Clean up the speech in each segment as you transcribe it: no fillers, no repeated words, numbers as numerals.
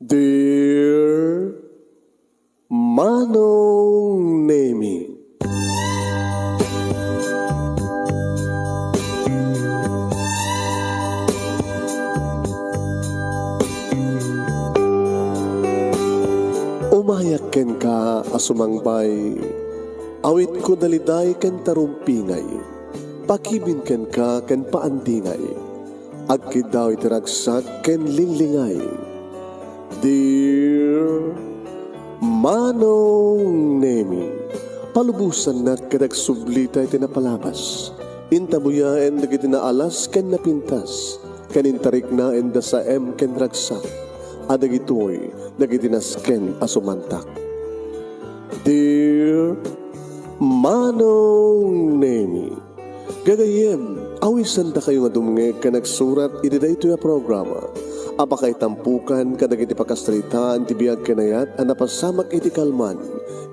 Dear Manong Nemi, umayak ken ka asumangbay, awit ko daliday ken tarumpingay, pakibin ken ka ken paandingay, agkid daw itiragsak ken linglingay. Dear Manong Nemi, palubusan na kadag sublita iti napalabas, intabuyaen na kiti naalas ken napintas, kanintarik na enda sa ken ragsak, adag ito'y nagitinasken asumantak. Dear Manong Nemi, gagayem, awisan da kayo nga dumngeg ka nagsurat iti daytoy a programa. Apakay tampukan kadag iti pakastrita ti biyag kanayat a napasamak iti kalman,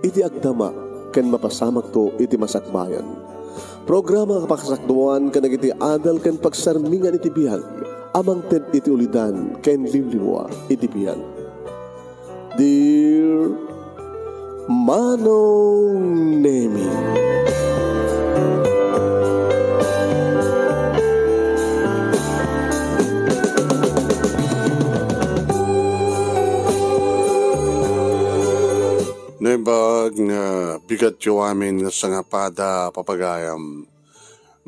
iti agdama, ken mapasamak to iti masakbayan. Programa kapakasakduan kadag iti adal ken pagsarmingan iti biyag, amang ted iti ulidan ken liwliwa iti biyag. Dear Manong Nemi, Nebag nga bigat yo amin nga sangapada papagayam.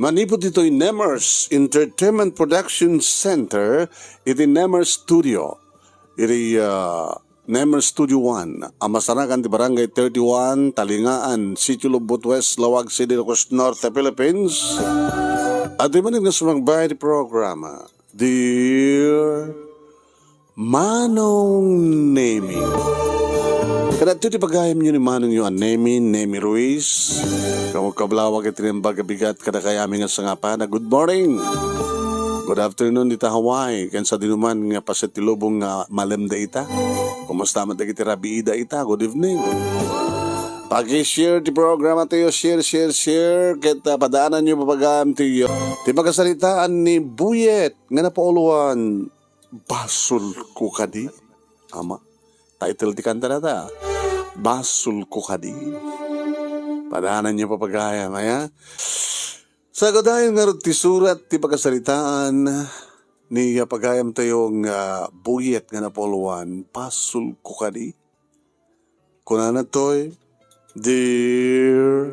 Manipod ito'y Nemers Entertainment Production Center, iti Nemers Studio. Iti Nemers Studio 1, amasarakan ti Barangay 31, Talingaan, Sitio Lubot West, Lawag City, Ilocos Norte, Philippines. At di manig nga sumagbay di programa, Dear Manong Nemi. Kada ito ti pagayam nyo ni Manong nyo an Nemi Ruiz. Kamag kablawag iti ng bagabigat kada kayami nga sangapa na good morning. Good afternoon dita Hawaii. Ken sa dinuman nga pasetilubong nga malemda ita. Kumusta man iti rabiida ita. Good evening. Pag-share ti programa tayo. Share. Kita padaanan nyo papagayam tayo. Ti pagkasalitaan ni Buyet nga napauluan. Basul ko kadi. Ama. Title ti kanta na ta. Basul ko kadi. Padahanan niyo papagaya. Maya. Sa gadayon nga ti surat ti pagkasalitaan ni pagayam tayong Buyet nga napoluan. Basul ko kadi. Kuna na to'y Dear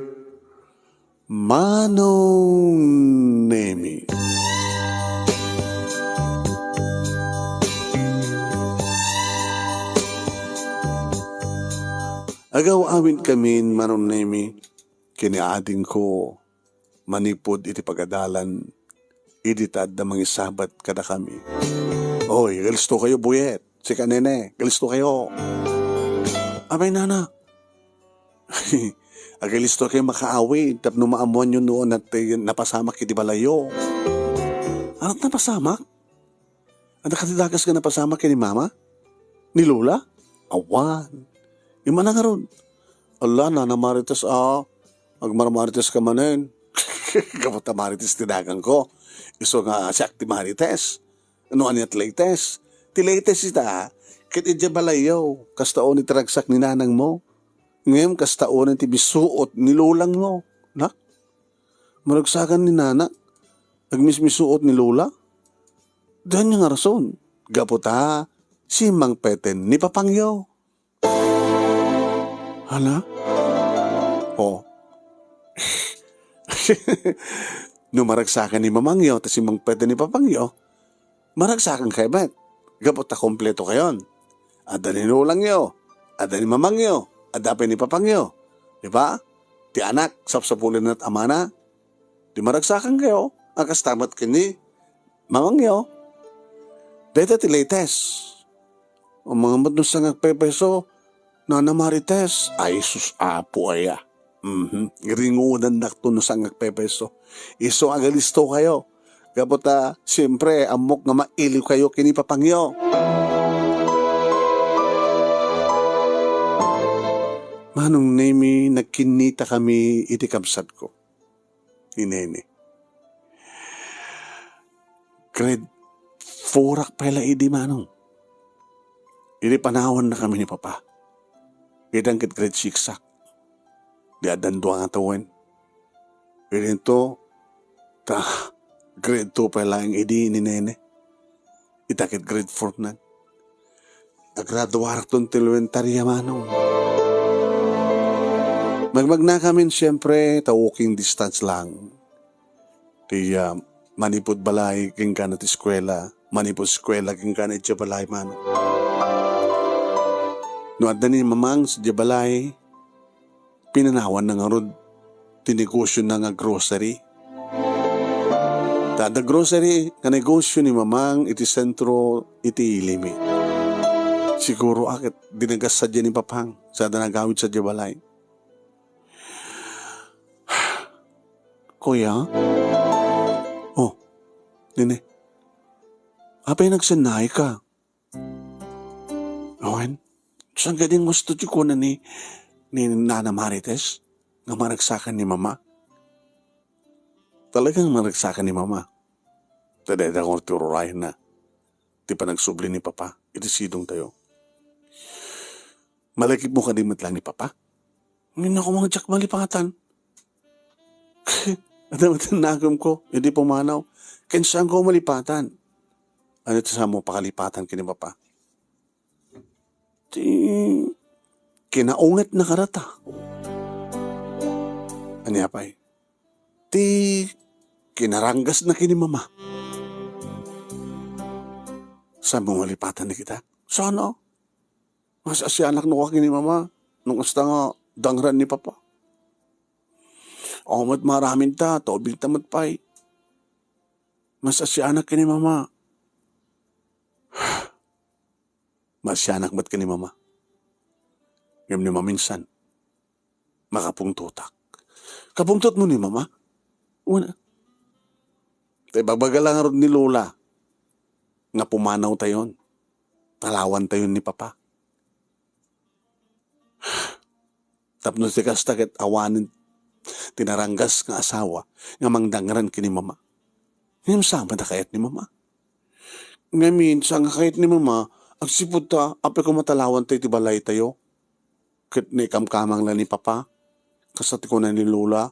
Manong Nemi. Agaw amin kami, Manong Nemi, kiniading ko, manipod iti pagadalan, iditad na mga sabat kada kami. Oy, galisto kayo, Buyet, si kanene, galisto kayo. Abay, nana. Agalisto kayo makaawi, tapno maamuan nyo noon at napasamak iti balayo. Anong napasamak? Ang nakatidagas ka napasamak kay ni Mama? Ni Lola? Awan. Ima na nga ron. Allah na marites agmarmarites ka manin. Kapot na marites tinagang ko. Iso nga siyak ti marites. Ano niya tilaytes? Tilaytes ita. Kit idya balayaw. Kastaon iti ragsak ni nanang mo. Ngayon kastaon iti bisuot ni lulang mo. Na? Maragsakan ni nana. Agmismisuot ni Lola. Diyan niya nga rason. Gaputa si Mang Peten ni Papangyo. Hala? Oh. No maragsakan ni Mamangyo, tas si Mang Pete ni Papangyo, maragsakan kay Bet. Gapot na kompleto kayon. Ada ni Lulangyo, ada ni Mamangyo, ada pa ni Papangyo. Diba? Ti anak, sapsapulin at amana. Di maragsakan kayo, akastamat ka ni Mamangyo. Beta ti latest. O mga madusang agpepeso, Nana Marites, ay sus apo aya. Ringudan nakto no sang agpepeso. Iso agalisto kayo. Kapota, siyempre, amok nga mailiw kayo kini Papangyo. Manong Nemi, nagkinita kami iti kabsat ko. Inene. Grade 4 pala idi Manong. Hindi panahon na kami ni Papa. Kitang kit grade 6 sak. Di adan doang atawin. Pero ito, ta grade 2 pa lang idi ni Nene. Itakit grade 4 na. Agraduar ton elementarya manong. Magmagna kami siyempre, walking distance lang. Di manipod balay king kanat eskwela. Manipod eskwela king kanat balay manong. No adda ni mamang sa balay, pinanawan na nga rod, tinegosyo na nga grocery. Tada grocery, nga negosyo ni mamang, iti sentro, iti ilimi. Siguro akit, dinagas sa dyan ni Papang, sa danagawid sa balay. Kuya? Oh, Nene. Apay nagsanay ka? Owen? Saan ka din gusto ko na ni Nana Marites nga maragsakan ni Mama? Talagang maragsakan ni Mama. Tadeda kong tururahin na. Di pa nagsubli ni Papa. Itisidong tayo. Malakip mo kadimit lang ni Papa. Ngayon ako mga jak malipatan. Adamatan na agam ko. Hindi pumanaw. Kensaan ko malipatan. Ano ito sa mo pakalipatan kini Papa? Ti kinaungat na karata. Ano yapay? Ti kinaranggas na kini Mama. Sa mga malipatan ni kita. Sana? Mas asyanak no kini Mama. Nung asta nga dangran ni Papa. Omat maramin ta. Tobing tamat pay. Mas asyanak kini Mama. Masyanak ba't ka ni Mama? Ngayon ni maminsan, makapungtutak. Kapungtot mo ni Mama? Una. Tay bagbagalang ron ni Lola, nga pumanaw tayon. Talawan tayon ni Papa. Tapno si kastakit awanin, tinaranggas ng asawa, nga mangdangran kini Mama. Ngayon sama na kayat ni Mama. Ngayon, sa nga kayat ni Mama, agsipod ta, apay ko matalawan tayo tibalay tayo. Kit ni kamkamang lang ni Papa, kasati ko na ni Lola.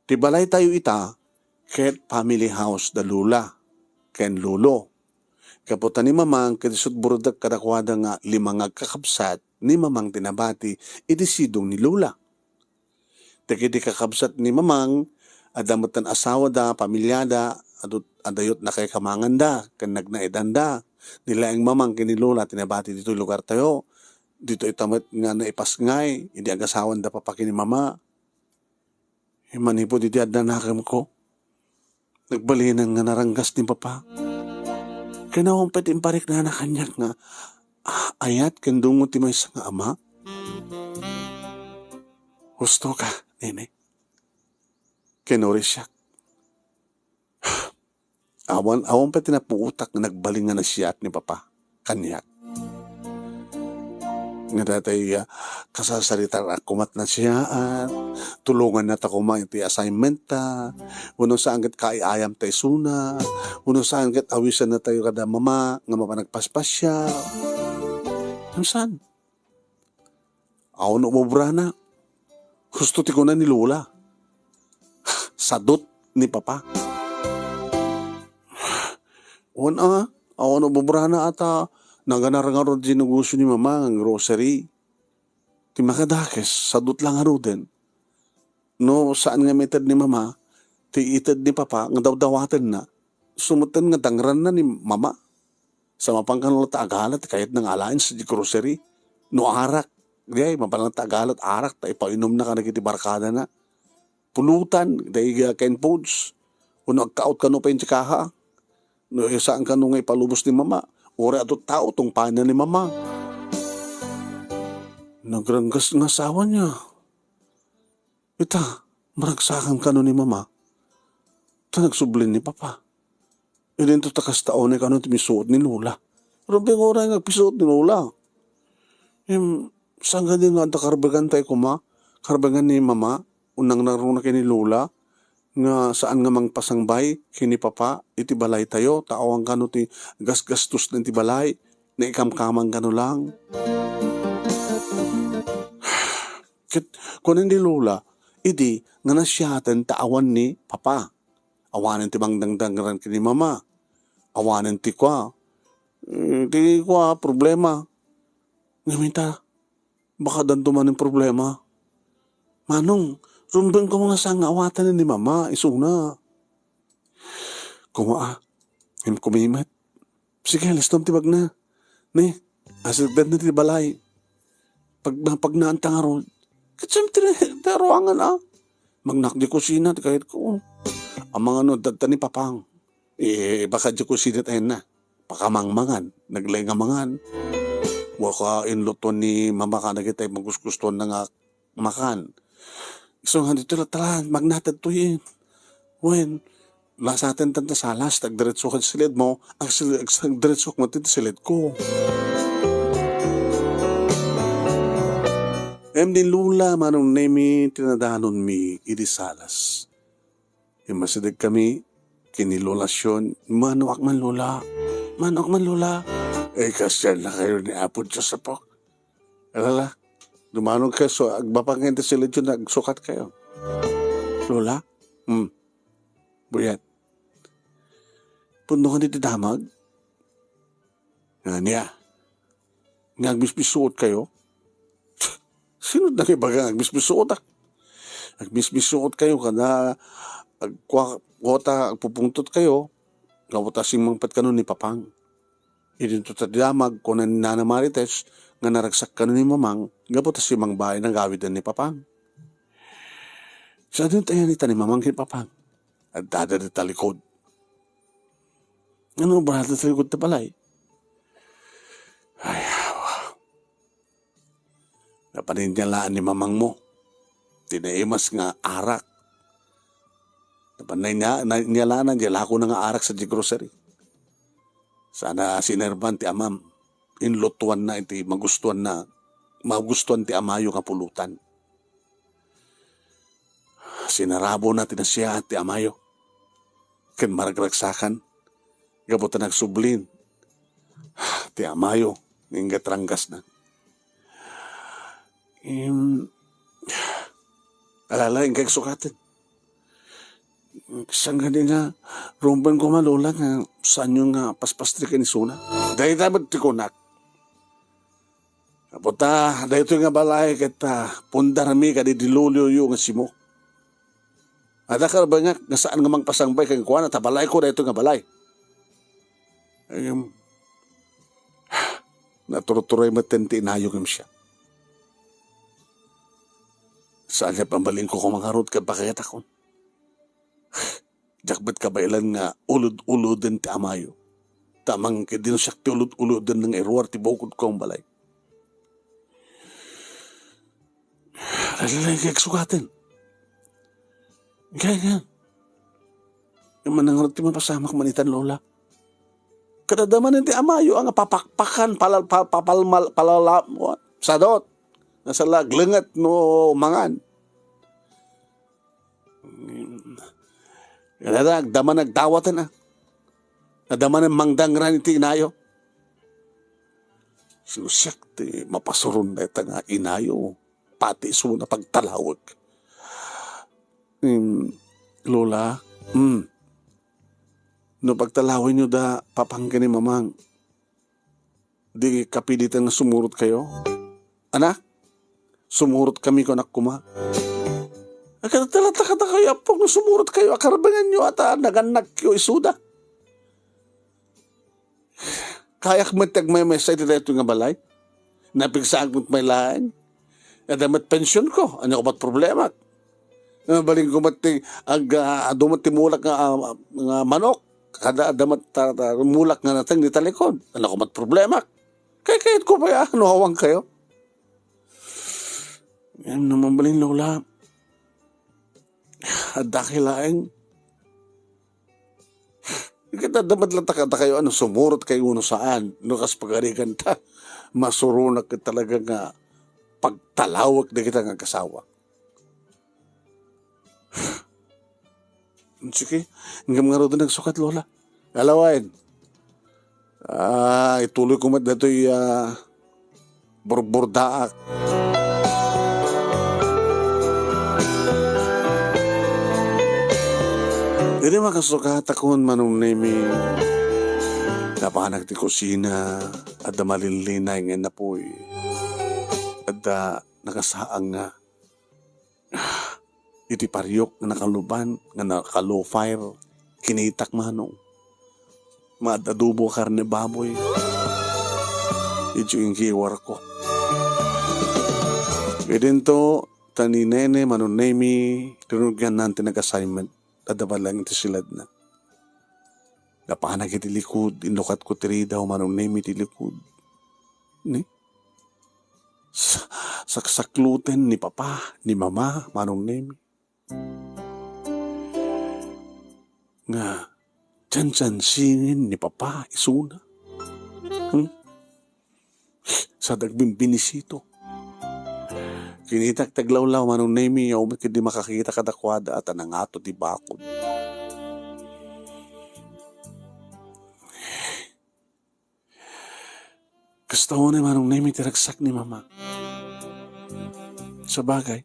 Tibalay tayo ita, kit family house da Lola, ken Lolo. Kaputa ni Mamang, kitisod burudag kadakwada nga limang agkakabsat, ni Mamang tinabati, idisidong ni Lola. Tikidi kakabsat ni Mamang, adamatan asawa da, pamilyada, adayot na kay kamangan da, ken nagnaedan da. Nila ang Mamang kini Lola, tinabati dito lugar tayo. Dito itamat nga na ipasngay, hindi agasawan da Papa kini Mama. Himani po diti adda nakam ko. Nagbalinan nga naranggas ni Papa. Kanawang patimparik na nakanyak nga, ayat kandungo ti may nga ama. Gusto ka, Nene? Kinuri siya. Awan pa tinapuutak na nagbaling na siya at ni Papa. Kanyak. Nga datay kasasalita akumat na siya at tulungan na ta kuma iti assignment ta. Uno saan kat kaiayam tayo suna. Uno saan kat awisan na tayo kada Mama nga mapanagpaspas siya. Ano saan? Awan umubra na. Gusto ti ko na ni Lola. Sadot ni Papa. Awan umubra na ata nanganarang dinugusyo ni Mama ang grocery. Ti makadakes, sadot lang din. No, saan nga metad ni Mama, ti itad ni Papa, nga daw-dawatan na, sumutan nga dangran na ni Mama. Sa mapangkanula taagalat, kahit nang alain sa grocery, no arak, di mapalang taagalat, arak, ta ipainom na ka nagitibarkada na. Pulutan, dahil kain foods, kung nagkaot ka no pa yung tsikaha, no, saan ka no nga ipalubos ni Mama, ore ato tao tong pana ni Mama. Nagranggas ng asawa niya. Ita, maragsakan ka no ni Mama. Ita nagsublin ni Papa. Ilan to takas taon ay kano timisuot ni Lola. Rabing oray nagpisuot ni Lola. Saan ka din nga karbagan tayo kuma? Karbagan ni Mama. Unang naroon na kini Lola. Nga saan nga mang pasangbay kini Papa iti balay tayo taawang kano ti gasgastos ng ti balay na ikamkamang ka no lang. Kung hindi lola, idi nga nasyatan taawan ni papa. Awanan ti mangdangdangran kini mama. Awanan ti kwa. Ti kwa problema. Ngaminta, baka danduman ng problema. Manong, rumbang ko mga sang awatan ni mama, isuna. Kumaa, kumimat. Sige, listom tibag na. Ni, asagdan na ti balay. Pag naantang aron, katsam ti ruangan Magnak di kusina, kahit ko. Ang mga dadta ni papang. Baka di kusina tayo na. Pakamangmangan, naglengamangan. Waka inluton ni mama ka na kita magusgustuhan na nga makan. So nga dito latalan, magnatad to yun. When, lasatin tanta salas, tagdiretso ka silid mo, ang diretso ka matito silid ko. Din lula manong nemi tinadanon mi idi salas. Imasidig kami, kinilolasyon, manok man lula. Kasyan na kayo ni Apo Diyos sa po. Alala, dumanong kayo, so agbapangin silid yun, nagsukat kayo. Lola? Buyat. Pundo ka nito damag? Nga niya. Nga agbisbisuot kayo? Sino na kayo baga agbisbisuot Agbisbisuot kayo kada agpupungtot kayo. Gawata simangpat ka nun ni papang. Idinto tadamag ko na nana Marites nga naragsak ka nun ni mamang. Gawata simang bahay ng gawidan ni papang. Sa doon tayo nita ni mamang kay papang. At dada na talikod. Ano ba natin talikod na palay? Ay, napaninyalaan ni mamang mo. Tinaimas nga arak. Napaninyalaan niya lako na nga arak sa grocery. Sana sinerban ti amam. Inlutuan na iti magustuhan ti amayo kapulutan. Sinarabo na tinasya ti amayo. Ken maragragsakan. Gabutan nagsublin. Ti amayo. Nga tranggas na. Alala, yung kagsukatin. Isang gani nga, rumban ko malula nga, saan yung paspastri ka ni Suna? Dahil dapat tikunak. Kaputa, dahil ito nga balay, kita pundarami ka di dilulyo yung simo. Ada ka ba nga, saan nga mang pasangbay kang kuwan, at balay ko dahil ito nga balay. Naturuturay matenti na yung siya. Saan niya pambalin ko kumangarot ka bakit ako? Jakbat ka ba ilan nga ulud-uludan ti amayo? Tamang kidino siya ti ulud-uludan ng erwar ti bukod ko ang balay. Lalay kaya sukatin. Kaya. Yung manangarot ti mapasamak manitan lola. Kadadaman ti amayo ang papakpakan palala sadot. Nasa laglengat no mangan. Daman nagdawatan na. Nadaman ng mangdangran iti inayo. Sinusak ti mapasuron na ito nga inayo. Pati so na pagtalawag. Lola, no pagtalawin nyo da papanggan ni mamang, di kapilitan na sumurot kayo? Anak? Sumurot kami ko anak kuma. Akatalata kayo apong sumurot kayo. Akarabangan nyo at naganak kayo isuda. Kayak matagmay sa ito dito nga balay. Napigsaan ko't may lain. Adamat pensyon ko. Ano ko ba't problema? Baling ko mati dumati mulak nga manok. Kada adamat mulak nga natang di talikod. Ano ko ba't problema? Kaya ko ba ano hawang kayo? Yan naman balin lola. At dakilaeng. Kita dapat latak kayo ano sumurot kayo uno saan. Nukas pagarikan ta. Masurunak ka talaga nga pagtalawag na kita nga kasawa. Sige. Hanggang nga rin nagsukat lola. Alawain. Ituloy ko mat dato'y burburdaak. Dili makasukata kon manong nemi napanag ti kusina at malinlinay nga na po'y at nakasaang nga iti paryok nga nakaluban nga nakalow fire kinitak manong maadadubo karne baboy ito yung kiwar ko idin to tani nene manong nemi tinugyan natin nag-assignment at lang iti silad na. Napanag iti likod, inukat ko tiri daw manong name iti likod. Ni? Saksakluten ni papa, ni mama, manong name. Nga, tsan singin ni papa, isuna. Sa dagbing binisito. Kinitak taglawlaw manong name yaw di makakita kadakwada at anang ato di bakod. Gusto mo na manong name tiragsak ni mama. Sa bagay,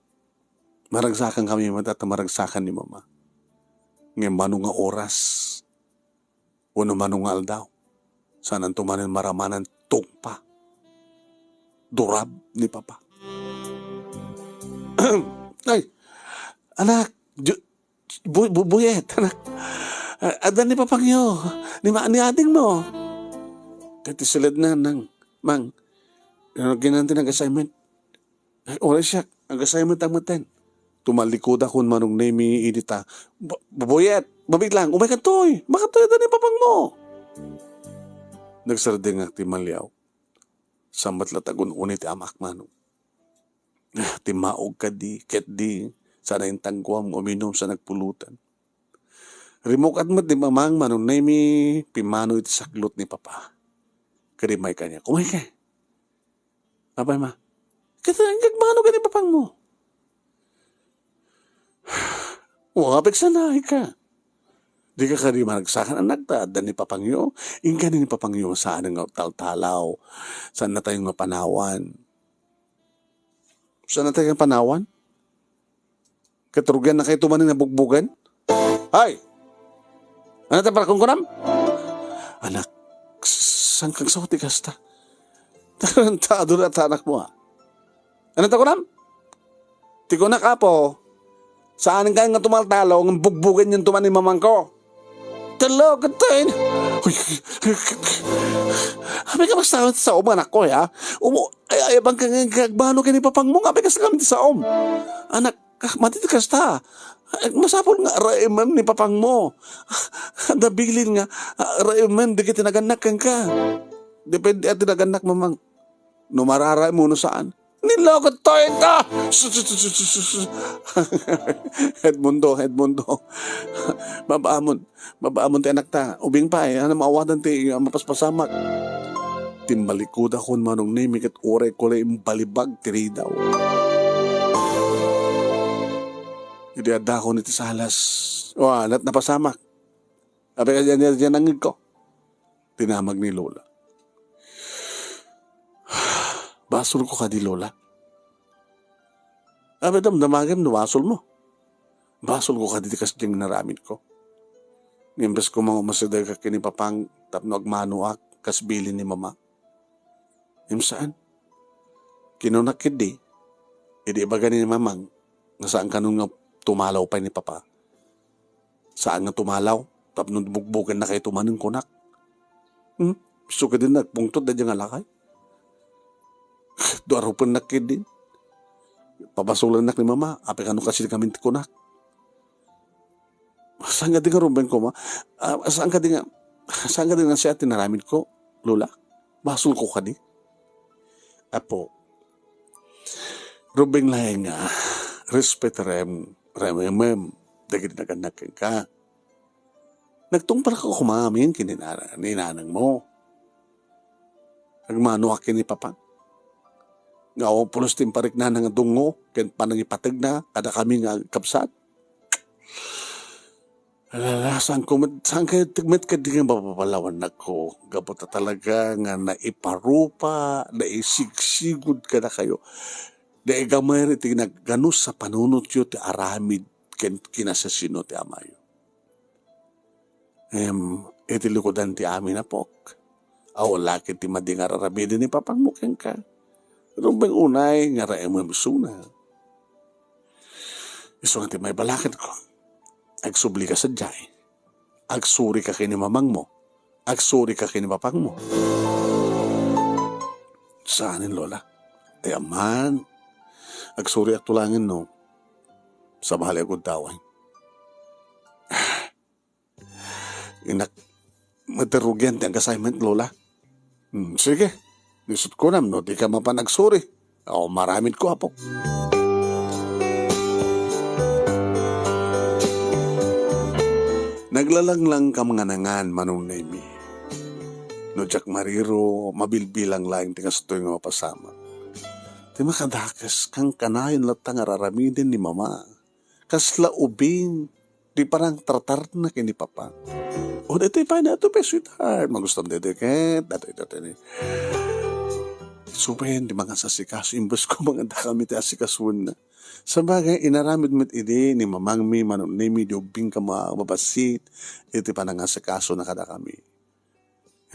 maragsakan kami at maragsakan ni mama. Ngayon manong nga oras, uno manong nga aldaw, saan ang tumanin maramanan tungpa, durab ni papa. Ay, anak, buyet, anak. Adan ni papangyo, ni ading mo. Kati silid na nang, mang, ginantin ang assignment. Ay, oras siya, ang assignment ang maten. Tumalikod ako manong name idita. Buyet, babiglang, umay katoy, makatoy adan ni papang mo. Nagsarding ang timalyaw. Sambat latagun unit amak manong. Timaog ka di, ket di, sana yung tangguam uminom sa nagpulutan. Rimukat mo di mamang manong nemi, pimano iti saklot ni papa. Karimay ka niya, kumay ka. Abay ma, kagmano ka ni papang mo? Wapik sanay ka. Di ka karima nagsakan anak ta, dan ni papangyo, ingka ni papangyo saan ang taltalaw, saan na tayong mapanawan. Saan na tayong panawan? Katrugan na kayo tumanin na bugbugan? Hay! Ano tayo para kung kunam? Anak, saan kang sauti kasta? Tarantado na anak mo ha? Ano tayo kunam? Tiko na ka po. Saan ka nga tumaltalaw ng bugbugan yung tumanin mamang ko? Talo, katayin. Abi ka basta sa om anak ko ya. Ay bang kagbano ka ni papang mo. Abi ka sa kami sa om. Anak, matit ka sta. Masapol nga raiman ni papang mo. Nabilin nga raiman di kita naganak ka. Depende at naganak mamang. Numararay mo no saan. Nilokot to ito! Edmundo. Mabaamon ti anak ta. Ubing pa ano maawatan ti mapaspasamak. Timbalikod ako manong name kat ore ko lang imbalibag tiri daw. Hindi ada ko niti salas. Alat napasamak. Ape ka dyan nangig ko. Tinamag ni Lola. Basol ko ka di Lola. Abe damdamagam na basol mo. Basol ko ka di kas diyang naramid ko. Nimbes ko mga masaday ka kini papang tapno agmanuak kas bilin ni mama. Saan? Kinunakid di. Hindi ba ganin ni mamang nasaan ka nung tumalaw pa ni papa? Saan nga tumalaw? Tapno bugbugan na kayo tumanong kunak. So ka din nagpungtod na diyang alakay. Duaro pun nakid din. Pabasulan nak ni mama. Ape kanu kasi kami kunak. Saan ka din nga rumben ko ma? Saan ka din nga siya tinaramid ko? Lola? Basul ko ka di? Apo. Rubeng laeng nga. Respect rem. Dagit naganak ka. Nagtungpal ka kumamin kininanang mo. Nagmanuak kini papa. Nga o pulos timparik na nga dungo, ken panangipatag na, kada kami nga kapsat. Saan kayo tigmet ka di nga mapapalawan ako. Gabot na talaga nga naiparupa, naisigsigod ka na kayo. Dahil gamay rin tinagganus sa panunot yun ti aramid kinasasino ti amayo. Iti likodan ti amin na pok. Wala ti mading araramidin ni papangmukin ka. Pero bang unay nga rae mo misuna. Iso nga ti may balakid ko. Agsubli ka sa jay. Agsuri ka kini mamang mo. Agsuri ka kini papang mo. Saanin lola? Ay aman. Agsuri at tulangin no. Sa bahali agod tawang. Inak, materugyan ti ang assignment, Lola. Sige, nisot ko nam, no, di ka mapanagsuri. Maramit ko, apok. Naglalanglang ka mga nangan, manong Nemi. No, Jack Mariro, mabilbilang lang ti kastoy nga mapasama. Ti makadakas kang kanayon latang araramidin ni mama. Kasla ubing, di parang tartar na kini papa. Dito pa na ito, sweetheart. Magustom dito, ket. Dito. Supayan, di mga sasikaso. Imbes ko mga kami ti asikasun na. Sa bagay, inaramid mo't ide ni mamang mi, manong Nemi, di ubing ka mabasit. Iti pa na nga sikaso na kada kami.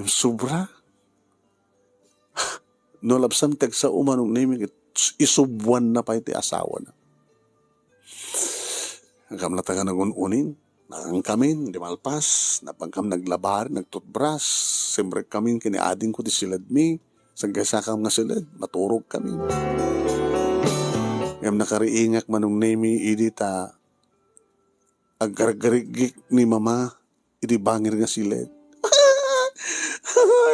Sobra. No labsam tag sa umanong Nemi, isubwan na pa iti asawa na. Ang kamlataga nagununin. Nang kamin, di malpas, napangkam naglabar, nagtutbras, siyempre kamin kiniading ko di silad mi, sagkasakam nga silad, maturog kami. Ngam nakariingak manong Nemi, idi ta, aggargarigik ni mama, idi bangir nga silad.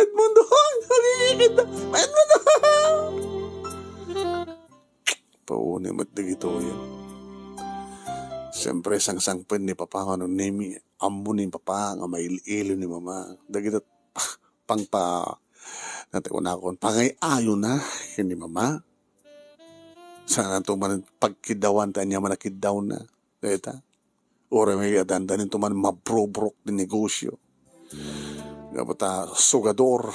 Edmundo, nakikita, Edmundo! Pauni, mat digito yan. Siyempre, sang-sangpen ni papa nga nung Nemi, ambo ni papa nga maililo ni mama. Dagito, natin ko na ako, pangay-ayo na, yun ni mama. Sana ito man, pagkidawan, tayo niya manakidaw na. Dita, ore may adandanin ito man, mabrobrok din negosyo. Gapata, sugador,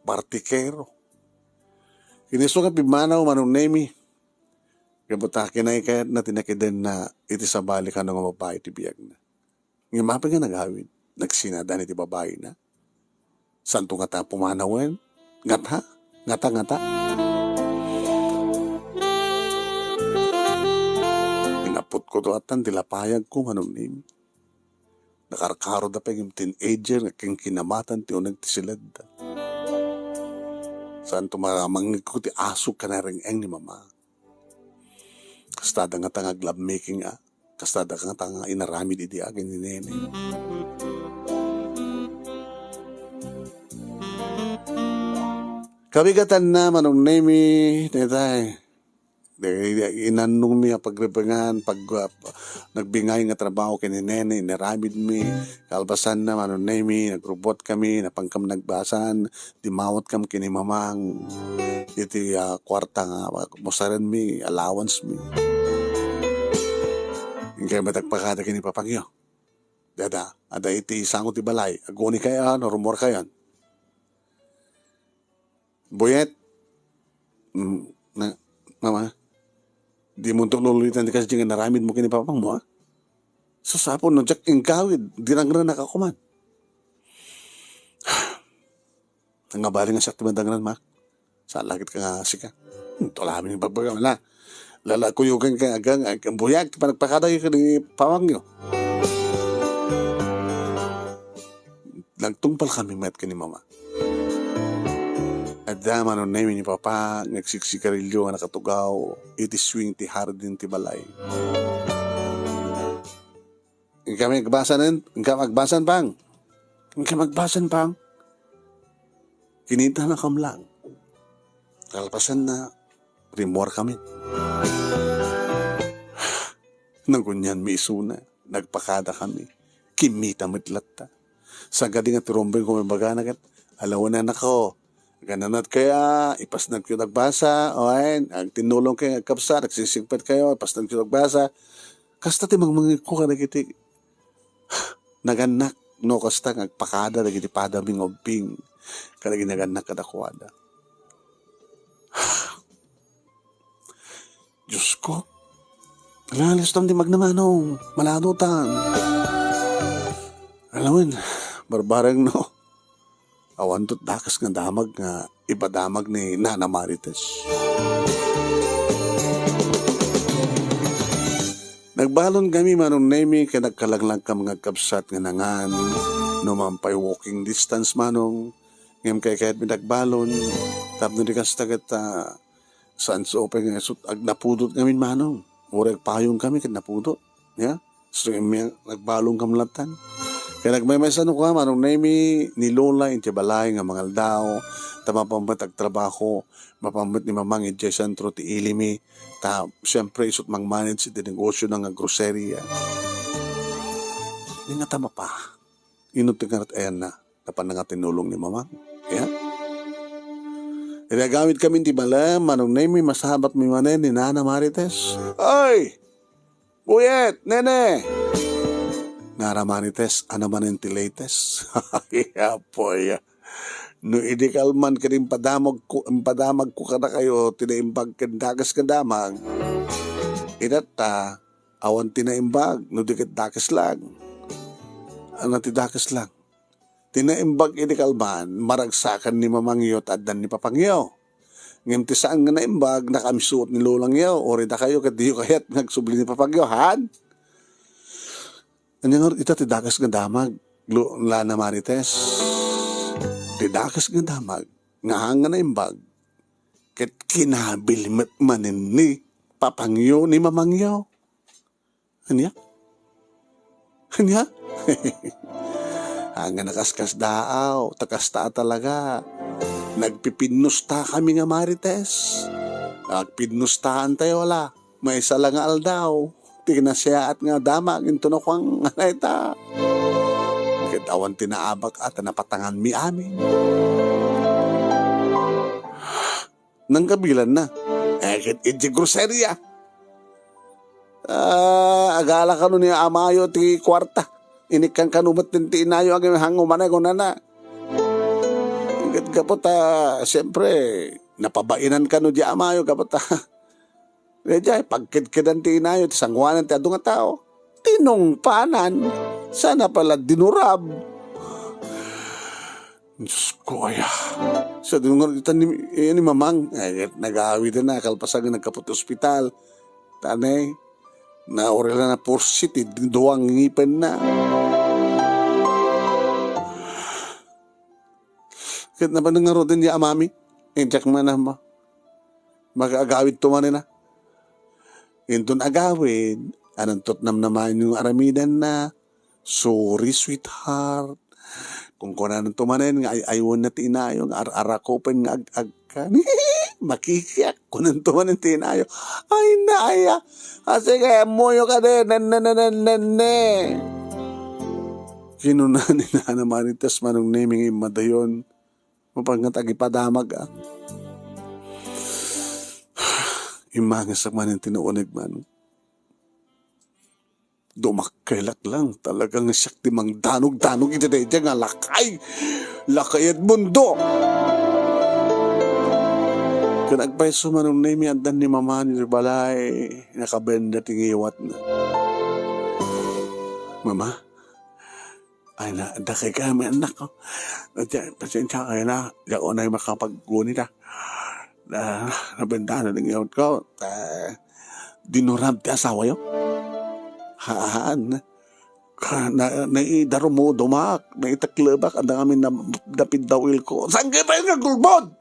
partikero. Inisuga pimanaw manong Nemi. Kabuta kinay kaya na tinakiden na iti sa balik ka ng babae ti biyag na. Ngayon mapag nga naghawid, nagsinadan iti babae na. Santo nga ta pumanawen? Ngata? Ngata? Inapot ko to atan, tilapayag ko manong Nemi. Nakarkaro da pa yung teenager, naking kinamatan ti unag ti silad. Santo maramang ko ti aso ka na ring eng ni mama. Kastada nga tanga glove making kastada nga tanga inaramid iti agin ni nene. Kabigatan na manong Nemi, netay. Inanong mi pagrebengan, nagbingay nga trabaho kini nene, inaramid mi, kalbasan na manong Nemi, nagrobot kami, napangkam nagbasan, dimawat kam kini mamang, iti kwarta nga, musaran mi, allowance mi. Kaya matagpakada kini papangyo. Dada, ada iti sangot ti balay, aguni kaya, no rumor kayan. Buyet, mama, di mo itong lululitan di kasi nga naramid mo kini papang mo, So sapon no, jak ingkawid, dirangran nakakuman. Ang ngabaling nga siya tumandangran, ma. Sa lakit ka nga sika. Tulamin yung pagbaga, wala. Lalakuyugan ka agang, ang buyag, panagpakaday ka ni pawang nyo. Nagtungpal kami met ka ni mama. At dama no namin ni papa, nagsiksikarilyo nga nakatugaw, iti swing ti hardin ti balay. Ang kami magbasan pang. Kinita na kamlang. Kalpasan na, remor kami. Nang kunyan may isuna, nagpakada kami. Kimita mitlatta. Sa gading at rombeng ko may baganagat, alawan na nako. Gananat kaya, ipasnag kayo nagbasa, oain, ang tinulong kayo nagkapsa, nagsisigpat kayo, ipasnag kayo nagbasa. Kasta ti mangmangit ko ka nagiti. naganak no kasta ngagpakada dagiti padaming obping kada ginaganak kadakwada. Diyos ko, lalis tam di magnamanong, malanutan. Alam mo, barbarang no, awan to't dakas nga damag nga ipadamag ni Nana Marites. Nagbalon kami manong nemi kaya nagkalaglag ka mga kapsat nga nangan, numampay walking distance manong, ngayon kaya kaya't minagbalon, tapno di kas tagat saan sa open nga ag napudot kami manong. Murag payong kami kat napudot. Yeah? So nagbalong kamlatan. Kaya nagmaymay no ka manong nemi ni Lola inti balay nga mga aldaw. Tamapambat ag trabaho. Mapambat ni mamang inti sentro ti ilimi. Siyempre isot mang manage iti negosyo ng groceria. Hindi nga tama pa. Inuti nga rat ayan na. Tapan na nga tinulong ni mamang. Yeah? Inagamit kami ti balam, manong nemi masahabat mi manen ni Nana Marites. Ay! Buyet! Nene! Nana Marites, ano manen ti latest? Yeah, boy. No idikal man ka rin padamag ko kada kayo, tinaimbag kandagas kadamag. Inata, awan tinaimbag, no dikit dakas lang. Ano ti dakas lang? Tinaimbag inikalman, maragsakan ni Mamang Iyo at adan ni Papang Iyo. Ngayon ti saan nga naimbag, nakamisuot ni Lolang Iyo, o rida kayo, kadiyo kayat nagsubli ni Papang Iyo, han? Anyan ito, tidakas nga damag, Lana Marites. Tidakas nga damag, nga hanga naimbag, kat kinabilimat manin ni Papang Iyo, ni Mamang Iyo. Anya? Anya? Hanga nakaskas daaw, takasta talaga. Nagpipinusta kami nga Marites. Nagpinustahan tayo wala. May isa lang nga aldaw. Tinasya at nga damag, ito na kwang ita. Kitawan tinaabak at napatangan mi amin. Nang kabilan na. Kit iti groceria. Agala ka nun niya amayo ti kwarta. Inikang kanumat din tinayo ang hangumanay ko na. Ingit kapot siyempre, napabainan ka no di amayo kapot Medya, pagkidkidan tinayo, tisangwanan ti adong nga tao. Tinungpanan. Sana pala dinurab. Diyos ko, ay. Sa dinungan ni Mamang, nag-aawit na, kalpasagan nagkapot ospital. Tanay, na orela na porsit, duwang ngipin na. Kahit na ba nangaro din niya amami? Injak man na mo. Mag-agawid tumanin na. Intun agawid, anong tutnam naman yung aramidan na, sorry sweetheart. Kung kunan tumanin, nga aywan na tinayo, nga arakopen nga ag-agkan. Makikiyak, kunan tumanin tinayo. Ay naya, kasi kaya moyo ka din, nananananane. Kinunan ni Nana Marites manong naming imadayon. Mapangat agipadamag Imangas ang manin tinuunig man. Dumakailat lang. Talagang siyak timang danog-danog iti nga lakay. Lakay at mundo. Kung nagpaiso manong name yan ni mama ni balay, nakabenda tingiwat na. Mama, ay na, dakay kami anak ko. Pasensya kayo na, diyan ko na yung makapag-guni na. Nabenda na ng ko. Dinurab ti asawa yun. Haan. Naidaro mo dumak. Naitaklebak. Ang amin na dapid dawil ko. Saan kayo ba yung nagulbod?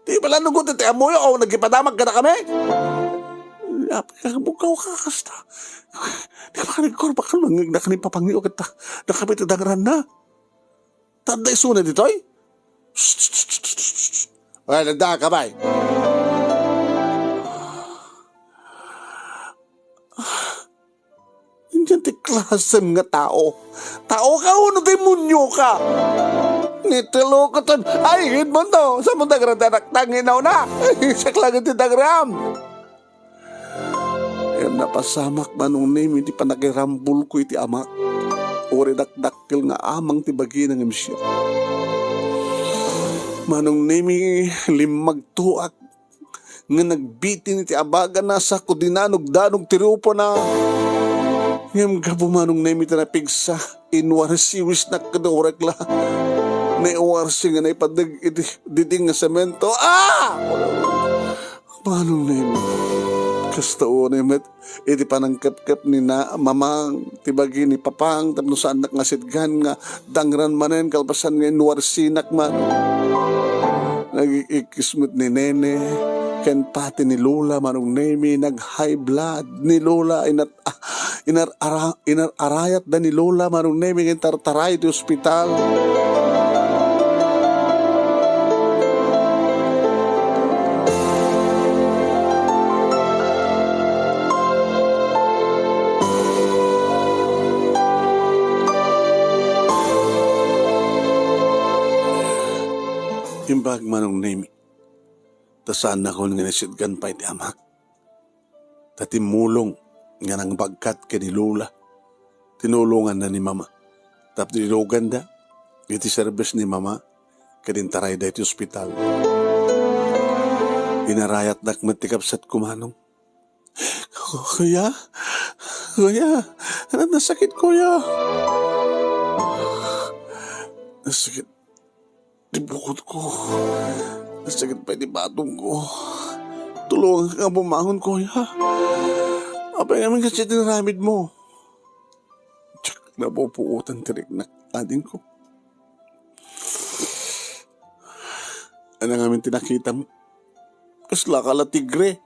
Di pala nung gutit. Amo yun. O nagipadamag ka na kami? Bukaw ka kasta. Di ba kanigkor? Baka nakanipapangyo kita. Nakapit na dangran na. Tanday suna dito eh. Ay, nagda ka ba? Hindi ti klaseng nga tao. Tao ka o na demonyo ka. Nitilo ko ton. Ay, hit mo to. Sa mong dagradanak tanginaw na. Sa klagan ti dagram. Napasamak manong name, hindi pa nakirambul ko iti amak. uri dakdakkel nga amang tibagi ng emisyon. Manong nemi limagtuak nga nagbitin iti abaga na sa kudinanog-danog tirupo na ngam gabumanong nemi tanapigsa inwarsiwis na kadurekla na iwarsi nga na ipadag iti diding nga semento. Manong nemi kastaon met iti panangkap-kap ni na mamang tibagi ni papang tapno sa anak nga sidgan nga dangran manen kalpasan nga inwarsinak man nag-ikismut ni nene ken pati ni Lola manong nemi nag-high blood ni Lola inararayat da ni Lola manong nemi ken tartaray ti ospital. Imbag manong nemi tasaan ako nga nasidgan pa iti amak. Tatimulong nga nang bagkat ni Lola. Tinulungan na ni Mama. Tapos nilugan da. Iti service ni Mama. Kadintaray da iti ospital. Inarayat dak matikapsat kumanong. Kuya? Ano nasakit, kuya? Nasakit. Di bukod ko. Nasakit pa di batong ko. Tulungan ka bumangon, kuya. Apay naman kasi tinaramid mo. Tsak, napupuutan tirik na ading ko. Ano namin tinakita mo? Kasla ka la tigre.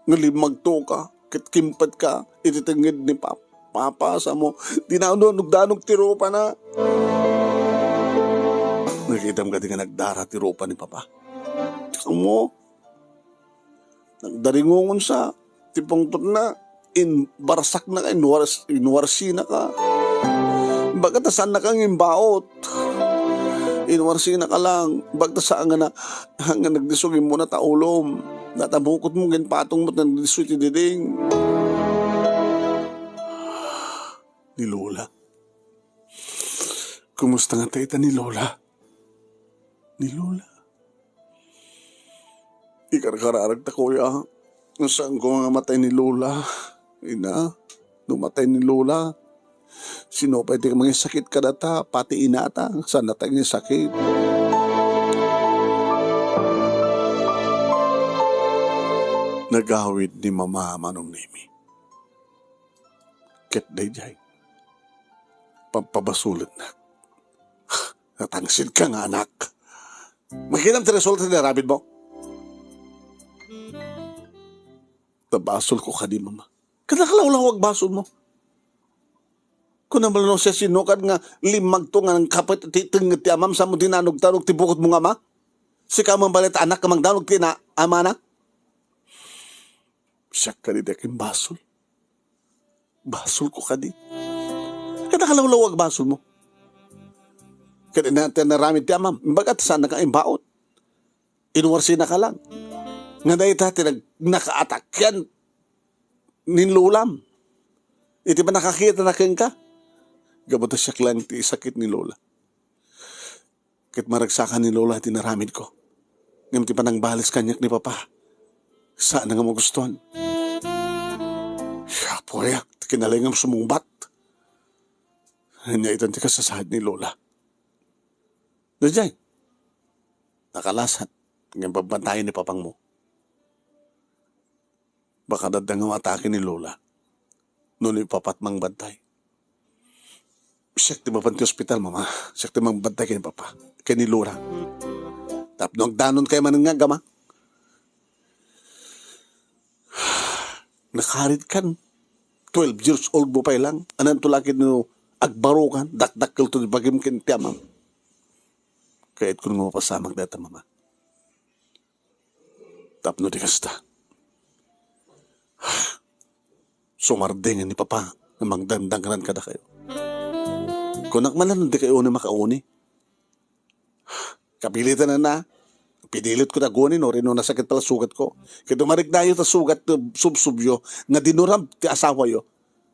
Ngalimagto ka. Kitkimpat ka. Ititangid ni Papa sa mo. Dinanong tiro pa na. Nakita mo ka di nga nagdara tiro pa ni Papa. Tsaka mo, nagdaringongon sa tipong na, barsak na ka, inwarsi na ka. Baga saan na kang imbaot. Inwarsi na ka lang. Baga saan nga na, hanggang nagdisugin mo na taulom. Natabukot mo, patong mo, nagdisuti diding. Ni Lola. Kumusta nga tayo ni Lola? Ni Lola. Ikarkararag ta kuya. Saan ko nga matay ni Lola? Ina, numatay ni Lola. Sinopay ti mga sakit ka data, pati inata. Saan natay nga sakit? Nagawid ni Mama manong nemi. Ket dayjay. Pampabasulit na. Natangsid ka nga anak. Magkinang ti resulta ni rabid mo? Nabasol ko ka di, Mama. Kanakalawlawag basol mo. Kung naman siya sinukan nga limagto nga ng kapit titingit ti amam sa mo dinanog-tanog tibukot mo nga ma? Si kamang balit anak kamang danog ti na ama na? Siya ka di dekin basol. Basol ko ka di. Kanakalawlawag basol mo. Kaya natin naramid ti amam. Bagat saan na ka imbaot. Inwarsi na ka lang. Nga dahil dati naka-attack yan. Ninlulam. Iti ba nakakita na keng ka? Gabata siya lang ti sakit ni Lola. Kit maragsakan ni Lola ti naramid ko. Ngayon ti pa nang balis kanyak ni Papa. Saan na nga magustuhan? Siya po ya. Kinalingam sumumbat. Hanya itan ti kasasahad ni Lola. Dajay, nakalasat, ngayon pabantayan ni Papang mo. Baka dadang ang atake ni Lola, noon ipapatmang bantay. Siyak ti mapanti hospital, Mama. Siyak ti mang bantay kay ni Papa, kay ni Lola. Tapno ang danon kay man nga gama. Nakarit kan, 12 years old mo pa lang, anan tulakid no agbarukan, dakdakkel to di bagim kintiamam. Kahit kung mo pasamag data, Mama. Tapno di kasta. Sumardingan ni Papa na magdandangran kada kayo. Kung nakmanan di kayo na makauni. Kapilitan na. Pinilit ko na gunin o rin nasakit pala sugat ko. Kaya dumarig na yun ta sugat subsubyo na dinuram ti asawa yo.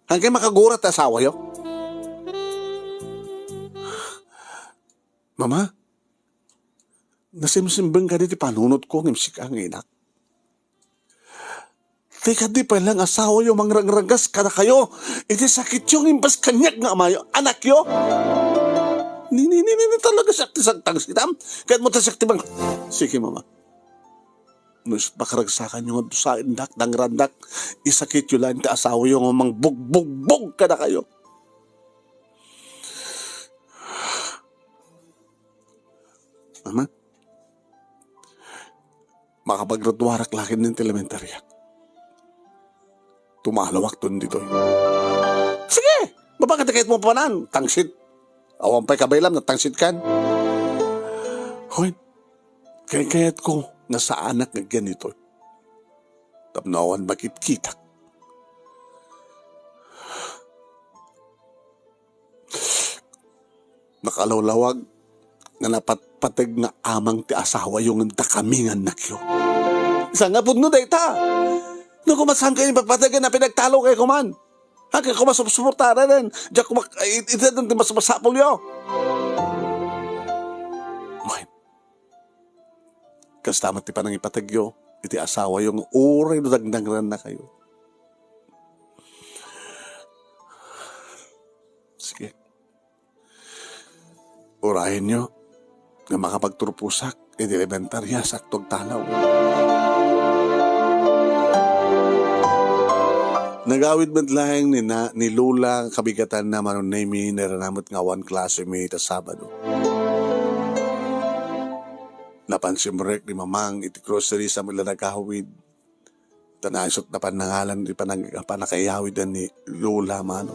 Hanggang makagurat ti asawa yo. Mama, nasimsimbang ka di panunot ko ng sikang inak. Teka di pa lang asawa yung mangrang-ragas ka na kayo. Iti sakit yung imbas kanyak nga amayo. Anak yo. Ni talaga sakti sagtang sitam. Kahit mo tasakti bang. Sige mama. Nus bakaragsakan yung sa indak, dang randak. Isakit yung lang ta asawa yung mang bug ka na kayo. Mama. Makapagradwarak lakin ng elementarya. Tumalawak doon dito. Sige! Mabakatikit mo pa nan. Tangsit. Awang pa'y kabaylam na tangsit kan. Hoy, kayat ko na sa anak na ganito. Tapnawan makit-kitak. Nakalawlawag na napatpatag na amang ti asawa yung takamingan na kyo. Isa nga po no dayta. No kumasan kayo papatagan na pinagtalo kayo kuman. Hanggang kumasupsuportara rin. Diyan ito din masapul yo. Moin. Kastamat ti panang ipatagyo. Iti asawa yung uray no dagdangran na kayo. Sige. Urahin nyo na makapagturpusak iti elementarya saktog tanaw. Nagawid man lang ni Lula kabigatan na manunaymi naranamot nga one classmate sa Sabado. Napansin mo rek ni mamang iti grocery sa mula nagkahawid. Tanasot na panangalan di panakayawid ni Lula mano.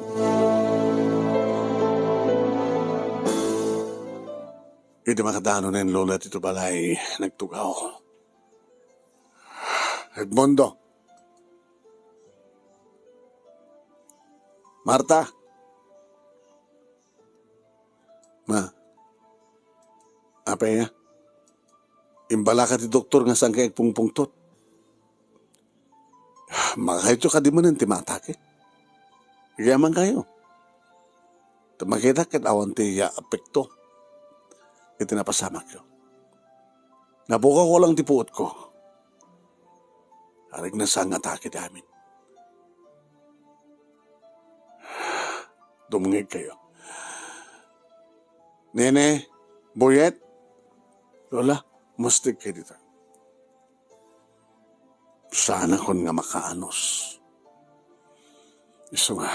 Iti makadano na yung Lola tito balay nagtugaw. Edmondo. Marta. Ma. Apa ya? Imbala ka ti doktor nga saan kaya pungpungtot. Makahito ka di mo nang timatake. Yaman kayo. Tumakita kat awan ti apekto. Ito napasamak yun. Nabuka ko lang ti puot ko. Arig na saan atake namin. Dumungig kayo. Nene, Boyet, Lola, mustig kayo dito. Sana kon nga makaanos. Iso nga,